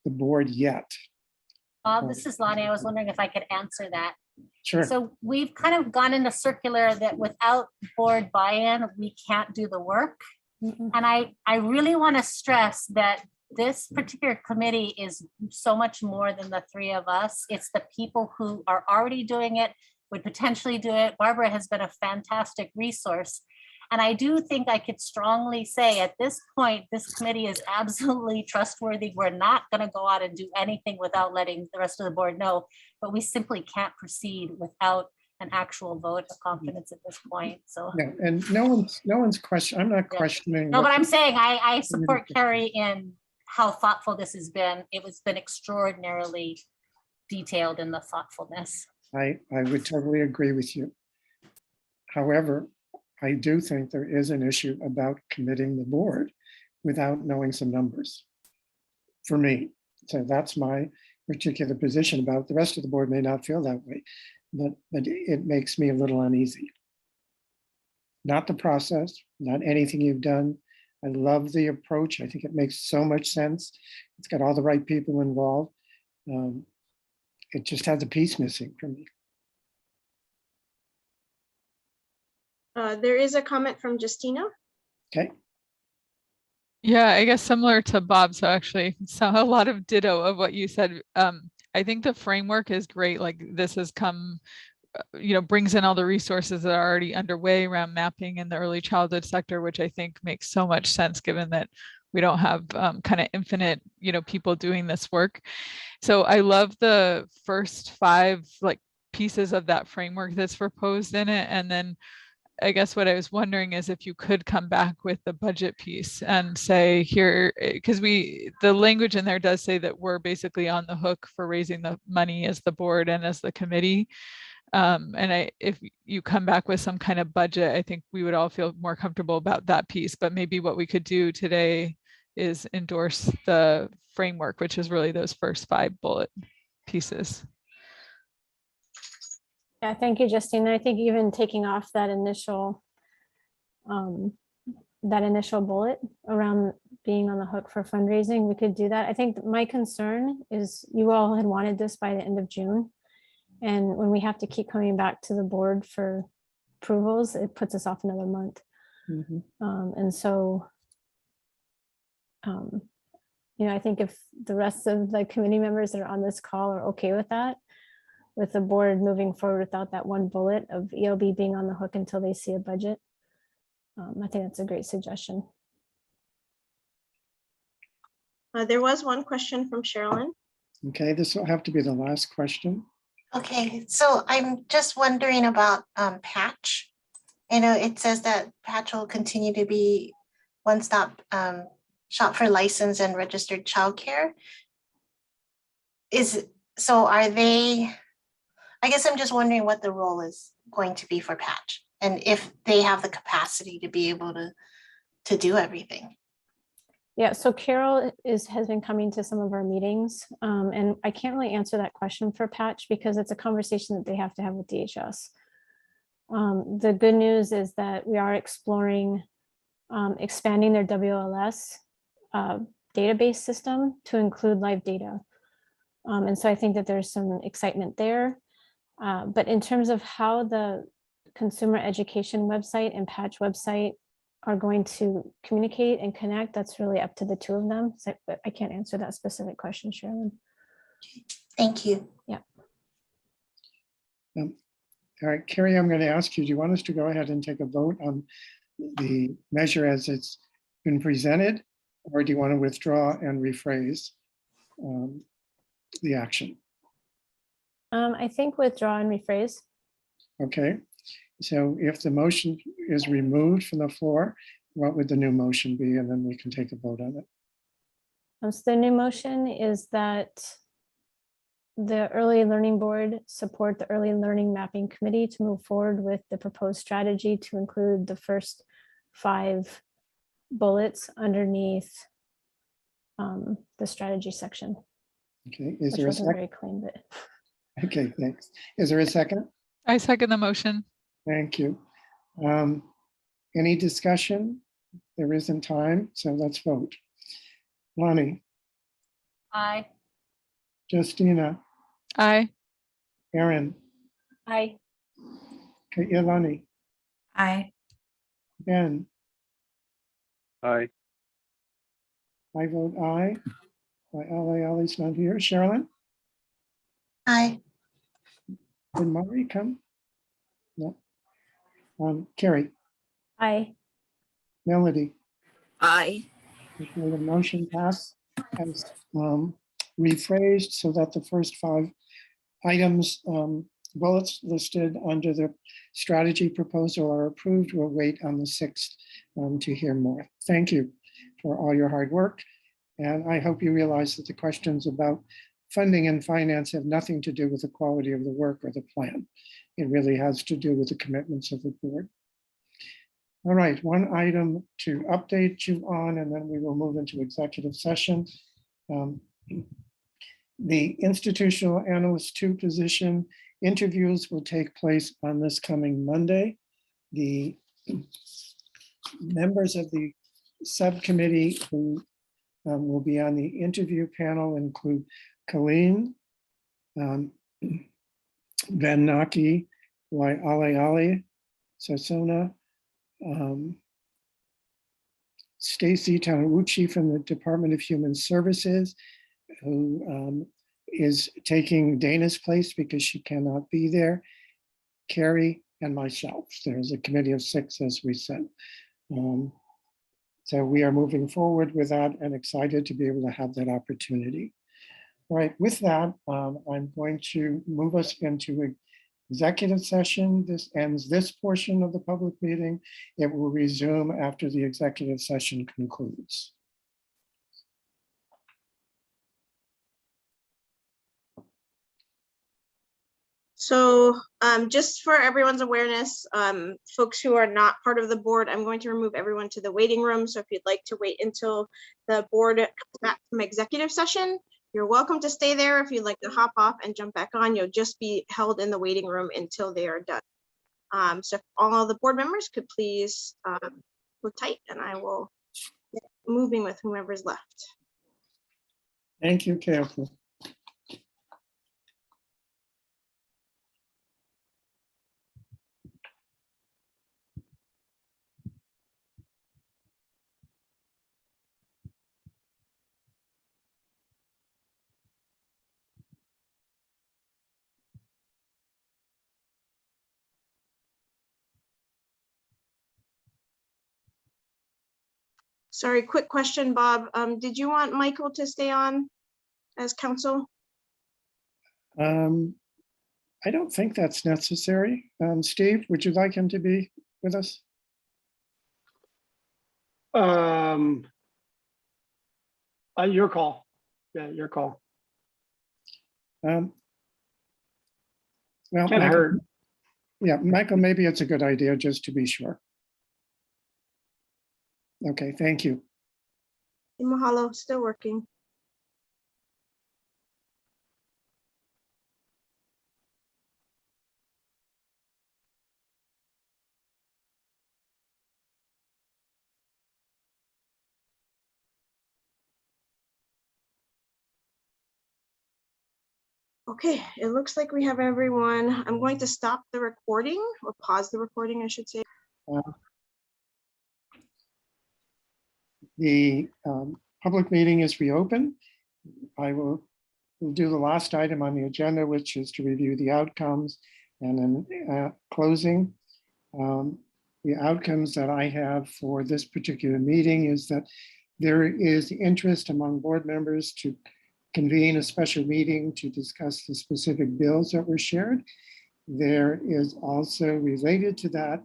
the board yet. Bob, this is Lonnie. I was wondering if I could answer that. Sure. So we've kind of gone in a circular that without board buy-in, we can't do the work. And I really want to stress that this particular committee is so much more than the three of us. It's the people who are already doing it, would potentially do it. Barbara has been a fantastic resource. And I do think I could strongly say at this point, this committee is absolutely trustworthy. We're not going to go out and do anything without letting the rest of the board know, but we simply can't proceed without an actual vote of confidence at this point. So yeah, and no one's question. I'm not questioning. No, but I'm saying I support Carrie in how thoughtful this has been. It has been extraordinarily detailed in the thoughtfulness. I would totally agree with you. However, I do think there is an issue about committing the board without knowing some numbers for me. So that's my particular position about it. The rest of the board may not feel that way, but it makes me a little uneasy. Not the process, not anything you've done. I love the approach. I think it makes so much sense. It's got all the right people involved. It just has a piece missing for me. There is a comment from Justina. Okay. Yeah, I guess similar to Bob. So actually, a lot of ditto of what you said. I think the framework is great. Like this has come, brings in all the resources that are already underway around mapping in the early childhood sector, which I think makes so much sense given that we don't have kind of infinite, people doing this work. So I love the first 5 pieces of that framework that's proposed in it. And then I guess what I was wondering is if you could come back with the budget piece and say here, because the language in there does say that we're basically on the hook for raising the money as the board and as the committee. And if you come back with some kind of budget, I think we would all feel more comfortable about that piece. But maybe what we could do today is endorse the framework, which is really those first 5 bullet pieces. Yeah, thank you, Justine. I think even taking off that initial bullet around being on the hook for fundraising, we could do that. I think my concern is you all had wanted this by the end of June. And when we have to keep coming back to the board for approvals, it puts us off another month. Mm-hmm. And so, I think if the rest of the committee members that are on this call are okay with that, with the board moving forward without that one bullet of ELB being on the hook until they see a budget, I think that's a great suggestion. There was one question from Sherilyn. Okay, this will have to be the last question. Okay, so I'm just wondering about Patch. It says that Patch will continue to be one-stop shop for licensed and registered childcare. Are they? I guess I'm just wondering what the role is going to be for Patch and if they have the capacity to be able to do everything. Yeah, so Carol has been coming to some of our meetings, and I can't really answer that question for Patch because it's a conversation that they have to have with DHS. The good news is that we are exploring expanding their WLS database system to include live data. And so I think that there's some excitement there. But in terms of how the consumer education website and Patch website are going to communicate and connect, that's really up to the two of them. So I can't answer that specific question, Sherilyn. Thank you. Yeah. All right, Carrie, I'm going to ask you, do you want us to go ahead and take a vote on the measure as it's been presented, or do you want to withdraw and rephrase the action? I think withdraw and rephrase. Okay, so if the motion is removed from the floor, what would the new motion be? And then we can take a vote on it. So the new motion is that the Early Learning Board support the Early Learning Mapping Committee to move forward with the proposed strategy to include the first 5 bullets underneath the strategy section. Okay, is Which there a wasn't very second? clean, but Okay, thanks. Is there a second? I second the motion. Thank you. Any discussion? There isn't time, so let's vote. Lonnie, Aye. Justina, Aye. Erin, Aye. Ilani, Aye. Ben, Aye. I vote aye. Ali's not here. Sherilyn, Aye. did Mari come? No. Carrie, aye. Melody, Aye. okay, the motion passed as rephrased so that the first 5 items, bullets listed under the strategy proposal are approved. We'll wait on the 6th to hear more. Thank you for all your hard work. And I hope you realize that the questions about funding and finance have nothing to do with the quality of the work or the plan. It really has to do with the commitments of the board. All right, one item to update you on, and then we will move into executive session. The institutional analyst 2 position interviews will take place on this coming Monday. The members of the subcommittee who will be on the interview panel include Colleen, Ben Naki, Ali, Sasona, Stacy Tanauchi from the Department of Human Services, who is taking Dana's place because she cannot be there, Carrie, and myself. There's a committee of 6, as we said. So we are moving forward with that and excited to be able to have that opportunity. All right, with that, I'm going to move us into executive session. This ends this portion of the public meeting. It will resume after the executive session concludes. So just for everyone's awareness, folks who are not part of the board, I'm going to remove everyone to the waiting room. So if you'd like to wait until the board comes back from executive session, you're welcome to stay there. If you'd like to hop off and jump back on, you'll just be held in the waiting room until they are done. So if all the board members could please hold tight, and I will get moving with whomever's left. Thank you, Carol. Sorry, quick question, Bob. Did you want Michael to stay on as counsel? I don't think that's necessary. Steve, would you like him to be with us? Your call. Yeah, your call. Well, Can't Michael, hurt. yeah, Michael, maybe it's a good idea just to be sure. Okay, thank you. Mahalo, still working. Okay, it looks like we have everyone. I'm going to stop the recording, or pause the recording, I should say. The public meeting is reopened. I will do the last item on the agenda, which is to review the outcomes and then closing. the outcomes that I have for this particular meeting is that there is interest among board members to convene a special meeting to discuss the specific bills that were shared. There is also related to that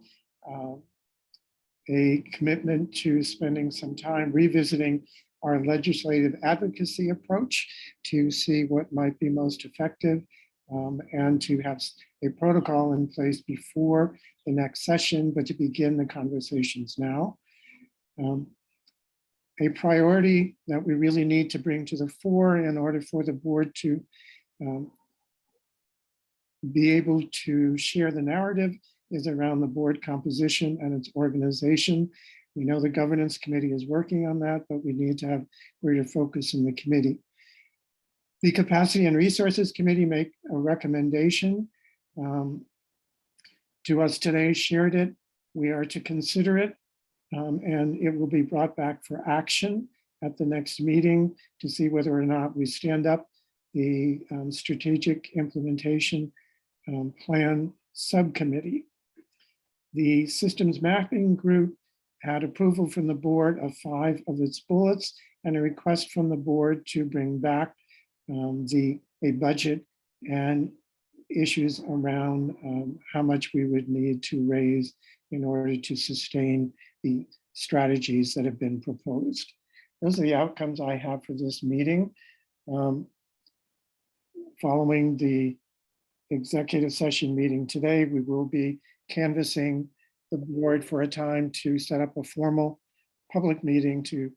a commitment to spending some time revisiting our legislative advocacy approach to see what might be most effective and to have a protocol in place before the next session, but to begin the conversations now. A priority that we really need to bring to the fore in order for the board to be able to share the narrative is around the board composition and its organization. We know the governance committee is working on that, but we need to have greater focus in the committee. The Capacity and Resources Committee make a recommendation to us today, shared it. We are to consider it and it will be brought back for action at the next meeting to see whether or not we stand up the strategic implementation plan subcommittee. The systems mapping group had approval from the board of 5 of its bullets and a request from the board to bring back a budget and issues around how much we would need to raise in order to sustain the strategies that have been proposed. Those are the outcomes I have for this meeting. Following the executive session meeting today, we will be canvassing the board for a time to set up a formal public meeting to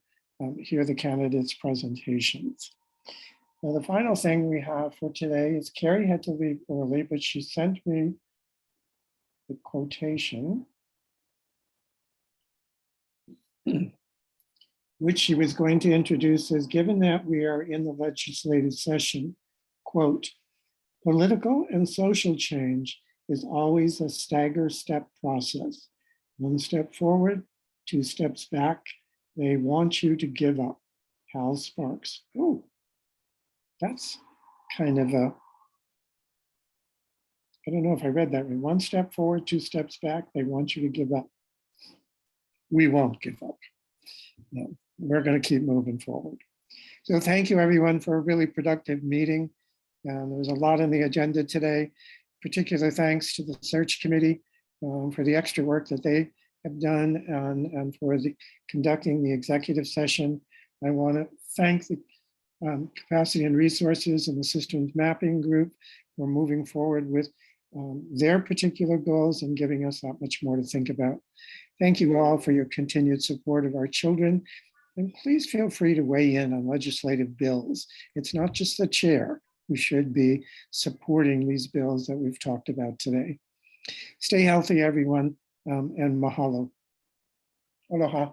hear the candidates' presentations. Now, the final thing we have for today is Carrie had to leave early, but she sent me the quotation, which she was going to introduce as, given that we are in the legislative session, quote, political and social change is always a stagger step process. 1 step forward, 2 steps back. They want you to give up. Hal Sparks. Oh, that's kind of a, I don't know if I read that right. 1 step forward, 2 steps back. They want you to give up. We won't give up. No, we're going to keep moving forward. So thank you everyone for a really productive meeting. There was a lot on the agenda today. Particular thanks to the search committee for the extra work that they have done and for conducting the executive session. I want to thank the Capacity and Resources and the Systems Mapping Group for moving forward with their particular goals and giving us that much more to think about. Thank you all for your continued support of our children. And please feel free to weigh in on legislative bills. It's not just the chair who should be supporting these bills that we've talked about today. Stay healthy, everyone, and mahalo. Aloha.